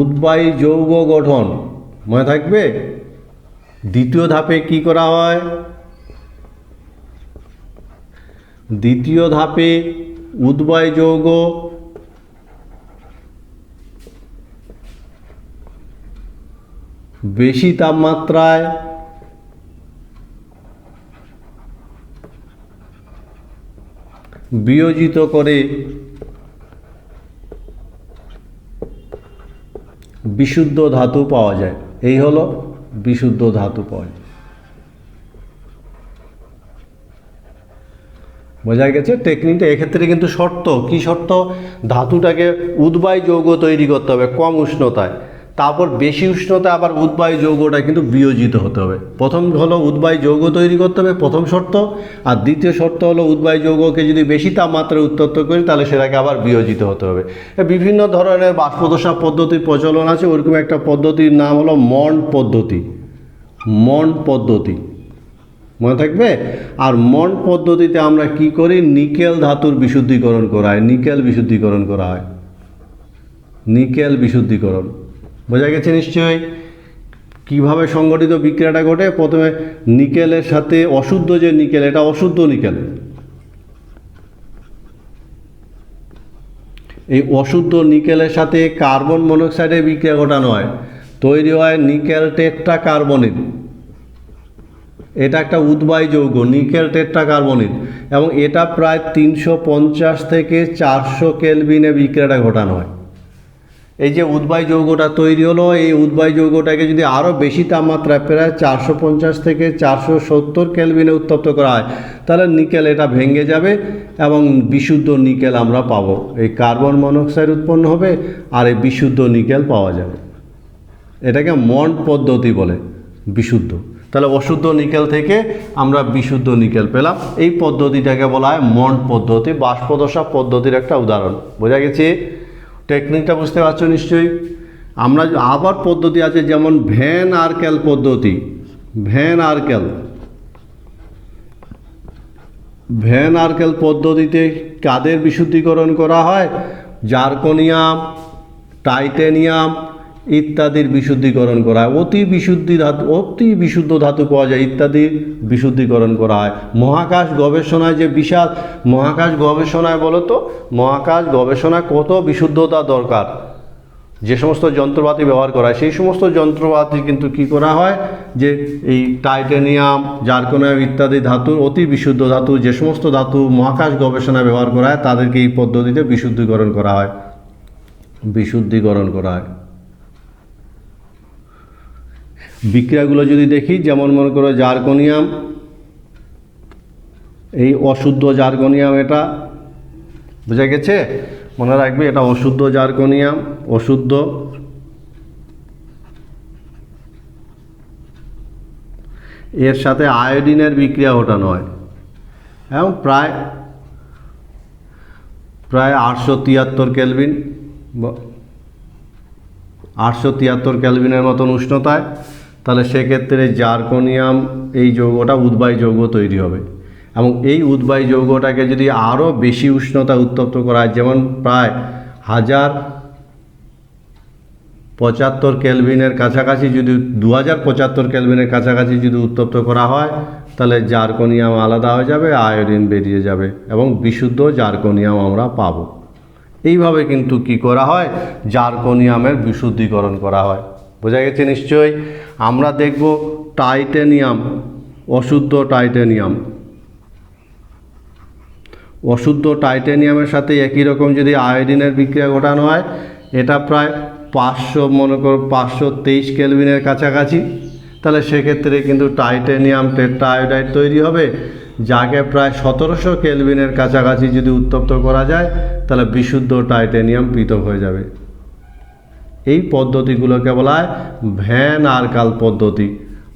উদ্বায়ী যৌগ গঠন। মনে থাকবে? দ্বিতীয় ধাপে কি করা হয়, দ্বিতীয় ধাপে উদ্বায়ী যৌগ বেশি তাপমাত্রায় বিয়োজিত করে বিশুদ্ধ ধাতু পাওয়া যায়। এই হলো বিশুদ্ধ ধাতু পাওয়া যায়। বোঝা গেছে টেকনিকটা? এক্ষেত্রে কিন্তু শর্ত, কি শর্ত, ধাতুটাকে উদ্বায়ী যৌগ তৈরি করতে হবে কম উষ্ণতায়, তারপর বেশি উষ্ণতায় আবার উদ্বায়ী যৌগটা কিন্তু বিয়োজিত হতে হবে। প্রথম হলো উদ্বায়ী যৌগ তৈরি করতে হবে, প্রথম শর্ত, আর দ্বিতীয় শর্ত হলো উদ্বায়ী যৌগকে যদি বেশি তাপমাত্রায় উত্তপ্ত করি তাহলে সেটাকে আবার বিয়োজিত হতে হবে। বিভিন্ন ধরনের বাষ্পদশা পদ্ধতির প্রচলন আছে, ওরকম একটা পদ্ধতির নাম হলো মন্ড পদ্ধতি। মন্ড পদ্ধতি, মনে থাকবে? আর মন্ড পদ্ধতিতে আমরা কি করি, নিকেল ধাতুর বিশুদ্ধীকরণ করা হয়, নিকেল বিশুদ্ধীকরণ করা হয়, নিকেল বিশুদ্ধীকরণ। বোঝা গেছে নিশ্চয়ই? কিভাবে সংগঠিত বিক্রিয়াটা ঘটে, প্রথমে নিকেলের সাথে অশুদ্ধ যে নিকেল, এটা অশুদ্ধ নিকেল, এই অশুদ্ধ নিকেলের সাথে কার্বন মনোক্সাইডের বিক্রিয়া ঘটানো হয়, তৈরি হয় নিকেল টেট্রাকার্বনেট। এটা একটা উদ্বায়ী যৌগ, নিকেল টেট্রাকার্বনেট, এবং এটা প্রায় 350 থেকে 400 কেলভিনে বিক্রিয়াটা ঘটানো হয়। এই যে উদ্বায়ী যৌগটা তৈরি হলো, এই উদ্বায়ী যৌগটাকে যদি আরও বেশি তাপমাত্রায় প্রায় 450 থেকে 470 কেলভিনে উত্তপ্ত করা হয় তাহলে নিকেল এটা ভেঙে যাবে এবং বিশুদ্ধ নিকেল আমরা পাবো। এই কার্বন মনোক্সাইড উৎপন্ন হবে আর এই বিশুদ্ধ নিকেল পাওয়া যাবে। এটাকে মন্ড পদ্ধতি বলে, বিশুদ্ধ। তাহলে অশুদ্ধ নিকেল থেকে আমরা বিশুদ্ধ নিকেল পেলাম, এই পদ্ধতিটাকে বলা হয় মন্ড পদ্ধতি, বাষ্পদশা পদ্ধতির একটা উদাহরণ। বোঝা গেছে? টেকনিকটা বুঝতে পারছো নিশ্চয়ই? আমরা আবার পদ্ধতি আছে, যেমন ভ্যান আর্কেল পদ্ধতি। ভ্যান আর্কেল, ভ্যান আর্কেল পদ্ধতিতে কাদের বিশুদ্ধীকরণ করা হয়, জার্কোনিয়াম, টাইটেনিয়াম ইত্যাদির বিশুদ্ধিকরণ করা হয়। অতি বিশুদ্ধ ধাতু পাওয়া যায়, ইত্যাদির বিশুদ্ধিকরণ করা হয়। মহাকাশ গবেষণায় যে বিশাল মহাকাশ গবেষণায় বলো তো, মহাকাশ গবেষণায় কত বিশুদ্ধতা দরকার, যে সমস্ত যন্ত্রপাতি ব্যবহার করা হয় সেই সমস্ত যন্ত্রপাতি কিন্তু কি করা হয়, যে এই টাইটানিয়াম, জার্কনিয়াম ইত্যাদি ধাতুর অতি বিশুদ্ধ ধাতু, যে সমস্ত ধাতু মহাকাশ গবেষণায় ব্যবহার করা হয় তাদেরকে এই পদ্ধতিতে বিশুদ্ধিকরণ করা হয়। বিক্রিয়াগুলো যদি দেখি, যেমন মনে করো জার্কনিয়াম, এই অশুদ্ধ জার্কনিয়াম, এটা বোঝা গেছে, মনে রাখবে এটা অশুদ্ধ জার্কনিয়াম, অশুদ্ধ। এর সাথে আয়োডিনের বিক্রিয়া ঘটানো হয় এবং প্রায় 873 কেলভিন, 873 কেলভিনের মতন উষ্ণতায়, তাহলে সেক্ষেত্রে জার্কনিয়াম এই যৌগটা উদ্বায়ী যৌগ তৈরি হবে। এবং এই উদ্বায়ী যৌগটাকে যদি আরও বেশি উষ্ণতা উত্তপ্ত করা হয়, যেমন প্রায় 1075 কেলভিনের কাছাকাছি, যদি 2075 কেলভিনের কাছাকাছি যদি উত্তপ্ত করা হয়, তাহলে জার্কনিয়াম আলাদা হয়ে যাবে, আয়োডিন বেরিয়ে যাবে এবং বিশুদ্ধ জার্কনিয়াম আমরা পাব। এইভাবে কিন্তু কি করা হয়, জার্কনিয়ামের বিশুদ্ধিকরণ করা হয়। বোঝা গেছে নিশ্চয়ই। আমরা দেখব টাইটানিয়াম, অশুদ্ধ টাইটানিয়াম। অশুদ্ধ টাইটানিয়ামের সাথে একই রকম যদি আয়োডিনের বিক্রিয়া ঘটানো হয়, এটা প্রায় 523 কেলভিনের কাছাকাছি, তাহলে সেক্ষেত্রে কিন্তু টাইটানিয়াম টেট্রাআয়োডাইড তৈরি হবে, যাকে প্রায় 1700 কেলভিনের কাছাকাছি যদি উত্তপ্ত করা যায়, তাহলে বিশুদ্ধ টাইটানিয়াম পৃথক হয়ে যাবে। এই পদ্ধতিগুলোকে বলা হয় ভ্যান আর্কাল পদ্ধতি।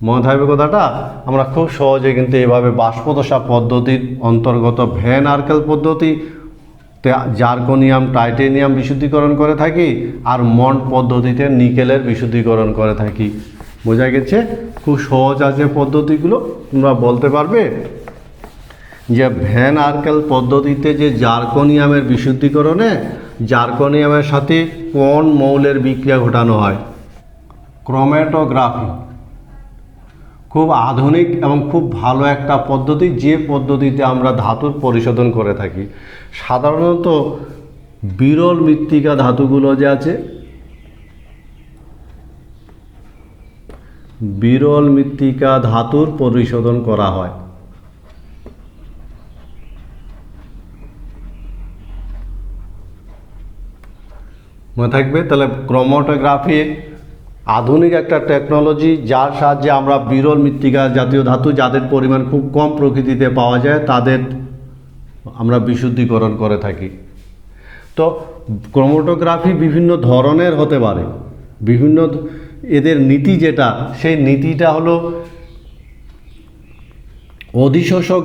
মনে থাকবে কথাটা, আমরা খুব সহজে কিন্তু এভাবে বাষ্পদশা পদ্ধতির অন্তর্গত ভ্যান আর্কাল পদ্ধতি জার্কনিয়াম, টাইটানিয়াম বিশুদ্ধিকরণ করে থাকি, আর মন্ড পদ্ধতিতে নিকেলের বিশুদ্ধিকরণ করে থাকি। বোঝা গেছে? খুব সহজ আছে পদ্ধতিগুলো, তোমরা বলতে পারবে যে ভ্যান আর্কেল পদ্ধতিতে যে জার্কনিয়ামের বিশুদ্ধিকরণে জার্কনিয়ামের সাথে কোন মৌলের বিক্রিয়া ঘটানো হয়? ক্রোম্যাটোগ্রাফি। খুব আধুনিক এবং খুব ভালো একটা পদ্ধতি, যে পদ্ধতিতে আমরা ধাতুর পরিশোধন করে থাকি। সাধারণত বিরল মৃত্তিকা ধাতুগুলো যে আছে, বিরল মৃত্তিকা ধাতুর পরিশোধন করা হয়। মনে থাকবে? তাহলে ক্রোম্যাটোগ্রাফি আধুনিক একটা টেকনোলজি, যার সাহায্যে আমরা বিরল মৃত্তিকা জাতীয় ধাতু, যাদের পরিমাণ খুব কম প্রকৃতিতে পাওয়া যায়, তাদের আমরা বিশুদ্ধিকরণ করে থাকি। তো ক্রোম্যাটোগ্রাফি বিভিন্ন ধরনের হতে পারে, বিভিন্ন এদের নীতি যেটা, সেই নীতিটা হলো অধিশোষক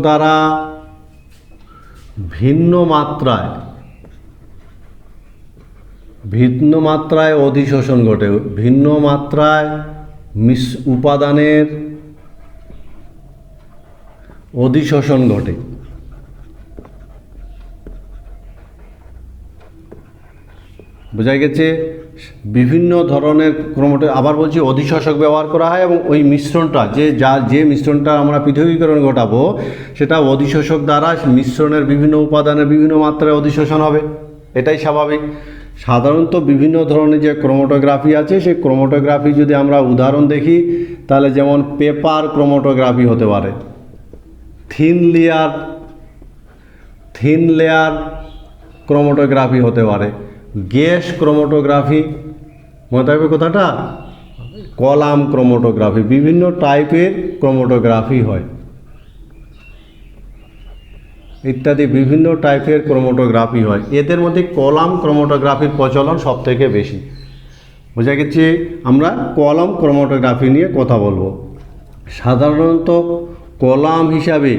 দ্বারা ভিন্ন মাত্রায় অধিশোষণ ঘটে, ভিন্ন মাত্রায় উপাদানের অধিশোষণ ঘটে। বোঝা গেছে? বিভিন্ন ধরনের আবার বলছি অধিশোষক ব্যবহার করা হয়, এবং ওই মিশ্রণটা যে মিশ্রণটা আমরা পৃথকীকরণ ঘটাবো, সেটা অধিশোষক দ্বারা মিশ্রণের বিভিন্ন উপাদানের বিভিন্ন মাত্রায় অধিশোষণ হবে, এটাই স্বাভাবিক। সাধারণত বিভিন্ন ধরনের যে ক্রোম্যাটোগ্রাফি আছে, সেই ক্রোম্যাটোগ্রাফি যদি আমরা উদাহরণ দেখি, তাহলে যেমন পেপার ক্রোম্যাটোগ্রাফি হতে পারে, থিন লেয়ার ক্রোম্যাটোগ্রাফি হতে পারে, গ্যাস ক্রোম্যাটোগ্রাফি, মনে থাকবে কথাটা, কলাম ক্রোম্যাটোগ্রাফি, বিভিন্ন টাইপের ক্রোম্যাটোগ্রাফি হয় ইত্যাদি, বিভিন্ন টাইপের ক্রোম্যাটোগ্রাফি হয়। এদের মধ্যে কলাম ক্রোম্যাটোগ্রাফির প্রচলন সব থেকে বেশি। বোঝা গেছে? আমরা কলাম ক্রোম্যাটোগ্রাফি নিয়ে কথা বলবো। সাধারণত কলাম হিসাবে,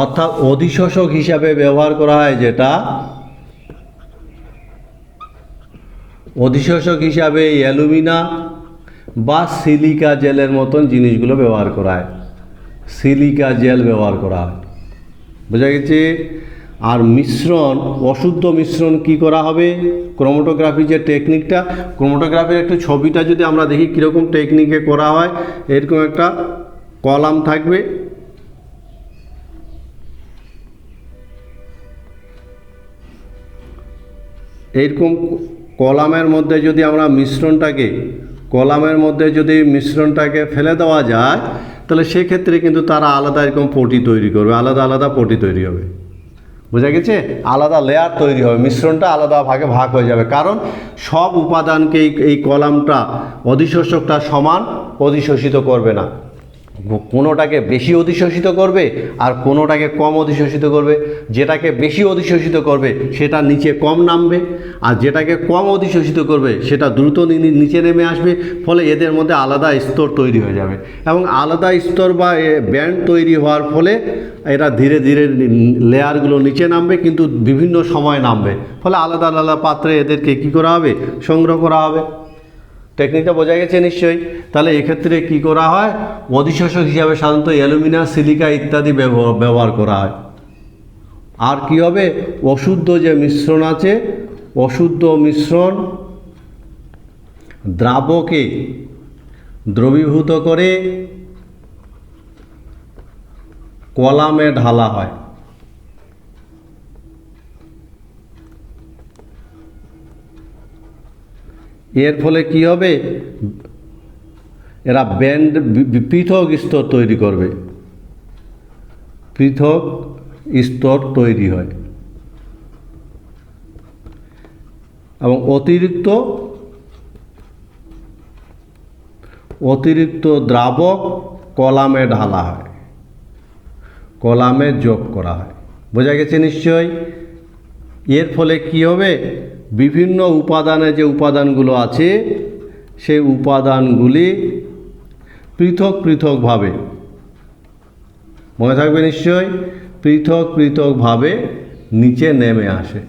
অর্থাৎ অধিশোষক হিসাবে ব্যবহার করা হয়, যেটা অধিশোষক হিসাবে অ্যালুমিনা বা সিলিকা জেলের মতন জিনিসগুলো ব্যবহার করা হয়, সিলিকা জেল ব্যবহার করা হয়। বোঝা গেছে। আর মিশ্রণ, অশুদ্ধ মিশ্রণ কি করা হবে, ক্রোমাটোগ্রাফি যে টেকনিকটা, ক্রোমাটোগ্রাফির একটু ছবিটা যদি আমরা দেখি কীরকম টেকনিকে করা হয়, এরকম একটা কলাম থাকবে, এইরকম কলামের মধ্যে যদি আমরা মিশ্রণটাকে ফেলে দেওয়া যায়, তাহলে সেক্ষেত্রে কিন্তু তারা আলাদা এরকম পটি তৈরি করবে, আলাদা আলাদা পটি তৈরি হবে। বোঝা গেছে, আলাদা লেয়ার তৈরি হবে, মিশ্রণটা আলাদা ভাগে ভাগ হয়ে যাবে, কারণ সব উপাদানকে এই কলামটা অধিশোষকটা সমান অধিশোষিত করবে না, কোনোটাকে বেশি অধিশোষিত করবে আর কোনোটাকে কম অধিশোষিত করবে। যেটাকে বেশি অধিশোষিত করবে সেটা নিচে কম নামবে, আর যেটাকে কম অধিশোষিত করবে সেটা দ্রুত নিচে নেমে আসবে। ফলে এদের মধ্যে আলাদা স্তর তৈরি হয়ে যাবে, এবং আলাদা স্তর বা ব্যান্ড তৈরি হওয়ার ফলে এরা ধীরে ধীরে লেয়ারগুলো নিচে নামবে, কিন্তু বিভিন্ন সময় নামবে। ফলে আলাদা আলাদা পাত্রে এদেরকে কী করা হবে, সংগ্রহ করা হবে। টেকনিকটা বোঝা গেছে নিশ্চয়ই। তাহলে এক্ষেত্রে কি করা হয়, অধিশোষক হিসাবে সাধারণত অ্যালুমিনিয়াম, সিলিকা ইত্যাদি ব্যবহার করা হয়। আর কি হবে, অশুদ্ধ যে মিশ্রণ আছে, অশুদ্ধ মিশ্রণ দ্রাবকে দ্রবীভূত করে কলামে ঢালা হয়। এর ফলে কি হবে, এরা পৃথক স্তর তৈরি করবে, পৃথক স্তর তৈরি হয়, এবং অতিরিক্ত দ্রাবক কলামে ঢালা হয়, কলামে যোগ করা হয়। বোঝা গেছে নিশ্চয়ই। এর ফলে কি হবে, বিভিন্ন উপাদানে যে উপাদানগুলো আছে সেই উপাদানগুলি পৃথক পৃথকভাবে, মনে থাকবে নিশ্চয়ই, পৃথক পৃথকভাবে নিচে নেমে আসে।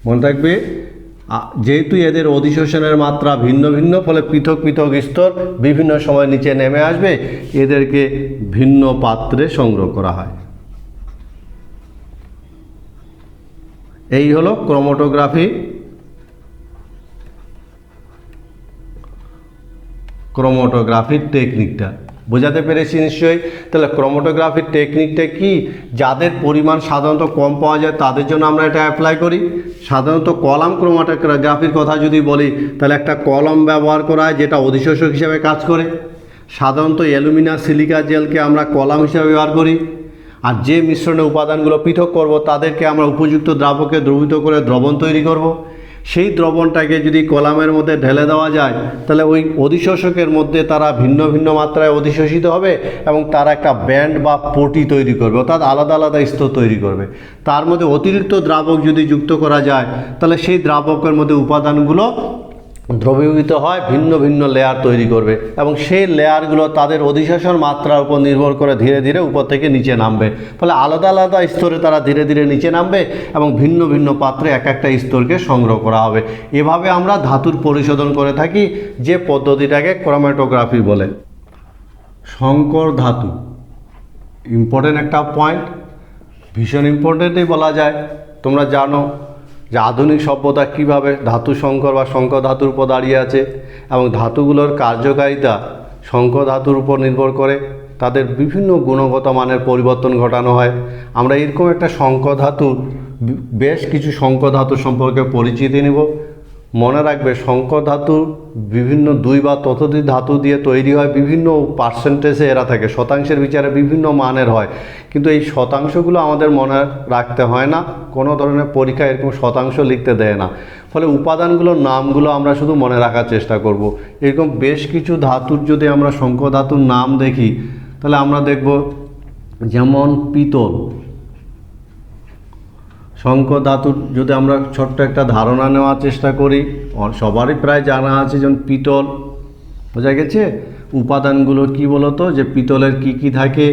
মনে থাকবে, যেহেতু এদের অধিশোষণের মাত্রা ভিন্ন ভিন্ন, ফলে পৃথক পৃথক স্তর বিভিন্ন সময় নিচে নেমে আসবে, এদেরকে ভিন্ন পাত্রে সংগ্রহ করা হয়। এই হলো ক্রোমাটোগ্রাফির টেকনিকটা। বোঝাতে পেরেছি নিশ্চয়ই। তাহলে ক্রোমাটোগ্রাফির টেকনিকটা কি, যাদের পরিমাণ সাধারণত কম পাওয়া যায় তাদের জন্য আমরা এটা অ্যাপ্লাই করি। সাধারণত কলাম ক্রোমাটোগ্রাফির কথা যদি বলি, তাহলে একটা কলম ব্যবহার করা হয় যেটা অধিশোষক হিসাবে কাজ করে। সাধারণত অ্যালুমিনিয়াম, সিলিকা জেলকে আমরা কলাম হিসাবে ব্যবহার করি। আর যে মিশ্রণে উপাদানগুলো পৃথক করব তাদেরকে আমরা উপযুক্ত দ্রাবকে দ্রবীভূত করে দ্রবণ তৈরি করব। সেই দ্রবণটাকে যদি কলামের মধ্যে ঢেলে দেওয়া যায়, তাহলে ওই অধিশোষকের মধ্যে তারা ভিন্ন ভিন্ন মাত্রায় অধিশোষিত হবে, এবং তারা একটা ব্যান্ড বা পটি তৈরি করবে, অর্থাৎ আলাদা আলাদা স্তর তৈরি করবে। তার মধ্যে অতিরিক্ত দ্রাবক যদি যুক্ত করা যায়, তাহলে সেই দ্রাবকের মধ্যে উপাদানগুলো দ্রবীভূত হয়, ভিন্ন ভিন্ন লেয়ার তৈরি করবে, এবং সেই লেয়ারগুলো তাদের অধিশোষণ মাত্রার উপর নির্ভর করে ধীরে ধীরে উপর থেকে নিচে নামবে। ফলে আলাদা আলাদা স্তরে তারা ধীরে ধীরে নিচে নামবে, এবং ভিন্ন ভিন্ন পাত্রে এক একটা স্তরকে সংগ্রহ করা হবে। এভাবে আমরা ধাতুর পরিশোধন করে থাকি, যে পদ্ধতিটাকে ক্রোমাটোগ্রাফি বলে। সংকর ধাতু ইম্পর্টেন্ট একটা পয়েন্ট, ভীষণ ইম্পর্টেন্টই বলা যায়। তোমরা জানো যে আধুনিক সভ্যতা কীভাবে ধাতু সংকর বা সংকর ধাতুর উপর দাঁড়িয়ে আছে, এবং ধাতুগুলোর কার্যকারিতা সংকর ধাতুর উপর নির্ভর করে, তাদের বিভিন্ন গুণগত মানের পরিবর্তন ঘটানো হয়। আমরা এরকম একটা সংকর ধাতুর বেশ কিছু সংকর ধাতু সম্পর্কে পরিচিতি নেব। মনে রাখবে, সংকর ধাতু বিভিন্ন 2 বা ততোধিক ধাতু দিয়ে তৈরি হয়, বিভিন্ন পার্সেন্টেজে এরা থাকে, শতাংশের বিচারে বিভিন্ন মানের হয়, কিন্তু এই শতাংশগুলো আমাদের মনে রাখতে হয় না, কোনো ধরনের পরীক্ষায় এরকম শতাংশ লিখতে দেয় না। ফলে উপাদানগুলোর নামগুলো আমরা শুধু মনে রাখার চেষ্টা করব। এরকম বেশ কিছু ধাতুর যদি আমরা সংকর ধাতুর নাম দেখি, তাহলে আমরা দেখব যেমন পিতল। সংকর ধাতুর যদি আমরা ছোট্ট একটা ধারণা নেওয়ার চেষ্টা করি, সবারই প্রায় জানা আছে, যেমন পিতল। বোঝা গেছে। উপাদানগুলো কি বলতো, যে পিতলের কি কি থাকে,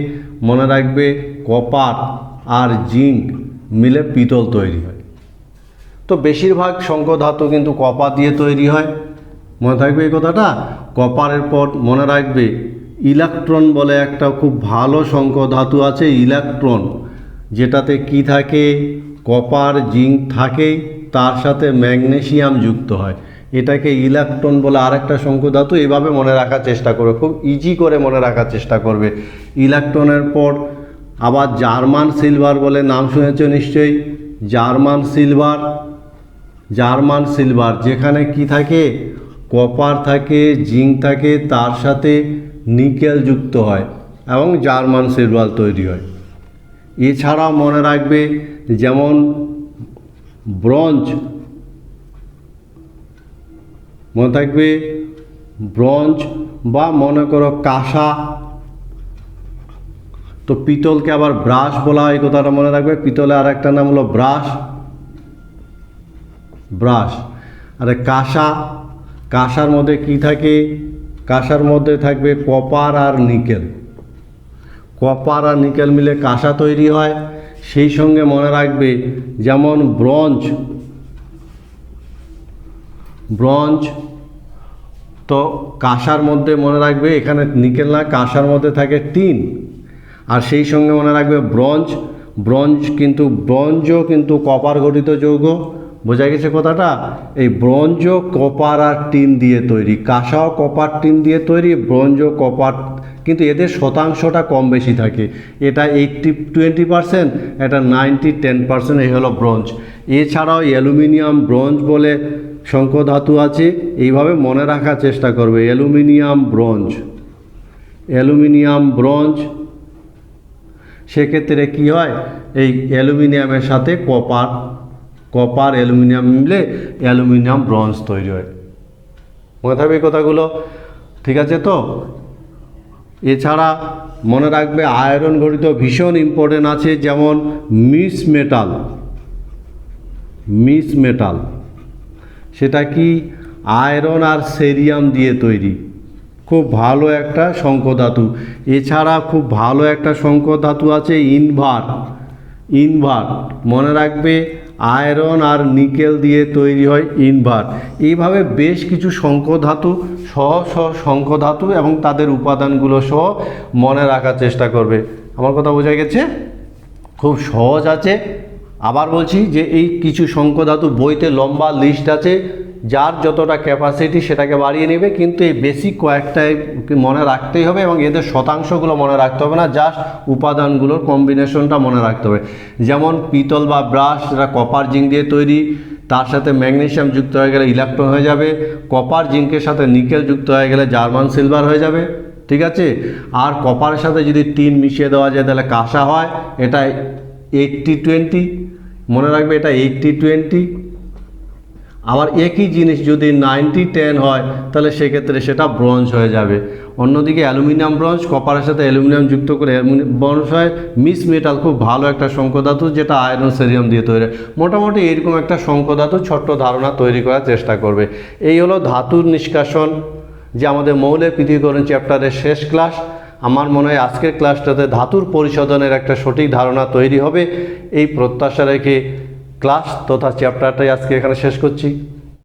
মনে রাখবে কপার আর জিঙ্ক মিলে পিতল তৈরি হয়। তো বেশিরভাগ সংকর ধাতু কিন্তু কপার দিয়ে তৈরি হয়, মনে থাকবে এই কথাটা। কপারের পর মনে রাখবে ইলেকট্রন বলে একটা খুব ভালো সংখ্যক ধাতু আছে ইলেকট্রন, যেটাতে কি থাকে, কপার জিঙ্ক থাকে, তার সাথে ম্যাগনেসিয়াম যুক্ত হয়, এটাকে ইলেকট্রন বলে আরেকটা সংখ্যক ধাতু। এইভাবে মনে রাখার চেষ্টা করবে, খুব ইজি করে মনে রাখার চেষ্টা করবে। ইলেকট্রনের পর আবার জার্মান সিলভার বলে নাম শুনেছ নিশ্চয়ই, জার্মান সিলভার। জার্মান সিলভার যেখানে কি থাকে, কপার থাকে, জিঙ্ক থাকে, তার সাথে নিকেল যুক্ত হয় এবং জার্মান সিলভার তৈরি হয়। এছাড়াও মনে রাখবে যেমন ব্রোঞ্জ, মনে থাকবে ব্রোঞ্জ বা মনে করো কাঁসা, তো পিতলকে আবার ব্রাশ বলা হয়, এই কথাটা মনে রাখবে। পিতলে আর একটা নাম হলো ব্রাশ, ব্রাশ। আর কাঁসা, কাঁসার মধ্যে কি থাকে, কাঁসার মধ্যে থাকবে কপার আর নিকেল, কপার আর নিকেল মিলে কাঁসা তৈরি হয়। সেই সঙ্গে মনে রাখবে যেমন ব্রোঞ্জ, ব্রোঞ্জ তো কাঁসার মধ্যে মনে রাখবে এখানে নিকেল না, কাঁসার মধ্যে থাকে টিন। আর সেই সঙ্গে মনে রাখবে ব্রোঞ্জ, ব্রোঞ্জ কিন্তু ব্রোঞ্জও কিন্তু কপার গঠিত যৌগ, বোঝা গেছে কথাটা। এই ব্রোঞ্জও কপার আর টিন দিয়ে তৈরি, কাঁসাও কপার টিন দিয়ে তৈরি, ব্রোঞ্জও কপার, কিন্তু এদের শতাংশটা কম বেশি থাকে, এটা 80-20%, এটা 90-10%, এই হলো ব্রোঞ্জ। এছাড়াও অ্যালুমিনিয়াম ব্রোঞ্জ বলে সংখ্যক ধাতু আছে, এইভাবে মনে রাখার চেষ্টা করবে। অ্যালুমিনিয়াম ব্রোঞ্জ, অ্যালুমিনিয়াম ব্রোঞ্জ, সেক্ষেত্রে কি হয়, এই অ্যালুমিনিয়ামের সাথে কপার, কপার অ্যালুমিনিয়াম মিলে অ্যালুমিনিয়াম ব্রোঞ্জ তৈরি হয়। মনে থাকবে এই কথাগুলো, ঠিক আছে তো। এছাড়া মনে রাখবে আয়রন গঠিত ভীষণ ইম্পর্টেন্ট আছে, যেমন মিস মেটাল, মিস মেটাল সেটা কি, আয়রন আর সেরিয়াম দিয়ে তৈরি, খুব ভালো একটা সংখ্যক ধাতু। এছাড়া খুব ভালো একটা সংখ্যক ধাতু আছে ইনভার্ট, ইনভার্ট মনে রাখবে আয়রন আর নিকেল দিয়ে তৈরি হয় ইনভার্ট। এইভাবে বেশ কিছু সংখ্যক ধাতু সহ সংখ্যক ধাতু এবং তাদের উপাদানগুলো সহ মনে রাখার চেষ্টা করবে। আমার কথা বোঝা গেছে, খুব সহজ আছে। আবার বলছি যে এই কিছু সংখ্যক ধাতু বইতে লম্বা লিস্ট আছে, যার যতটা ক্যাপাসিটি সেটাকে বাড়িয়ে নেবে, কিন্তু এই বেসিক কয়েকটাই মনে রাখতেই হবে এবং এদের শতাংশগুলো মনে রাখতে হবে না, জাস্ট উপাদানগুলোর কম্বিনেশনটা মনে রাখতে হবে। যেমন পিতল বা ব্রাশ, যেটা কপার জিঙ্ক দিয়ে তৈরি, তার সাথে ম্যাগনেসিয়াম যুক্ত হয়ে গেলে ইলেকট্রন হয়ে যাবে, কপার জিঙ্কের সাথে নিকেল যুক্ত হয়ে গেলে জার্মান সিলভার হয়ে যাবে, ঠিক আছে। আর কপারের সাথে যদি টিন মিশিয়ে দেওয়া যায় তাহলে কাঁসা হয়, এটা 80-20, মনে রাখবে এটা 80-20। আবার একই জিনিস যদি 90-10 হয় তাহলে সেক্ষেত্রে সেটা ব্রোঞ্জ হয়ে যাবে। অন্যদিকে অ্যালুমিনিয়াম ব্রোঞ্জ, কপারের সাথে অ্যালুমিনিয়াম যুক্ত করে ব্রোঞ্জ হয়। মিস মেটাল খুব ভালো একটা সংখ্যক ধাতু, যেটা আয়রন সেরিয়াম দিয়ে তৈরি। মোটামুটি এরকম একটা সংখ্যক ধাতু ছোট্ট ধারণা তৈরি করার চেষ্টা করবে। এই হলো ধাতুর নিষ্কাশন, যে আমাদের মৌলের পৃথকীকরণ চ্যাপ্টারের শেষ ক্লাস। আমার মনে হয় আজকের ক্লাসটাতে ধাতুর পরিশোধনের একটা সঠিক ধারণা তৈরি হবে, এই প্রত্যাশা রেখে ক্লাস তথা চ্যাপ্টারটাই আজকে এখানে শেষ করছি।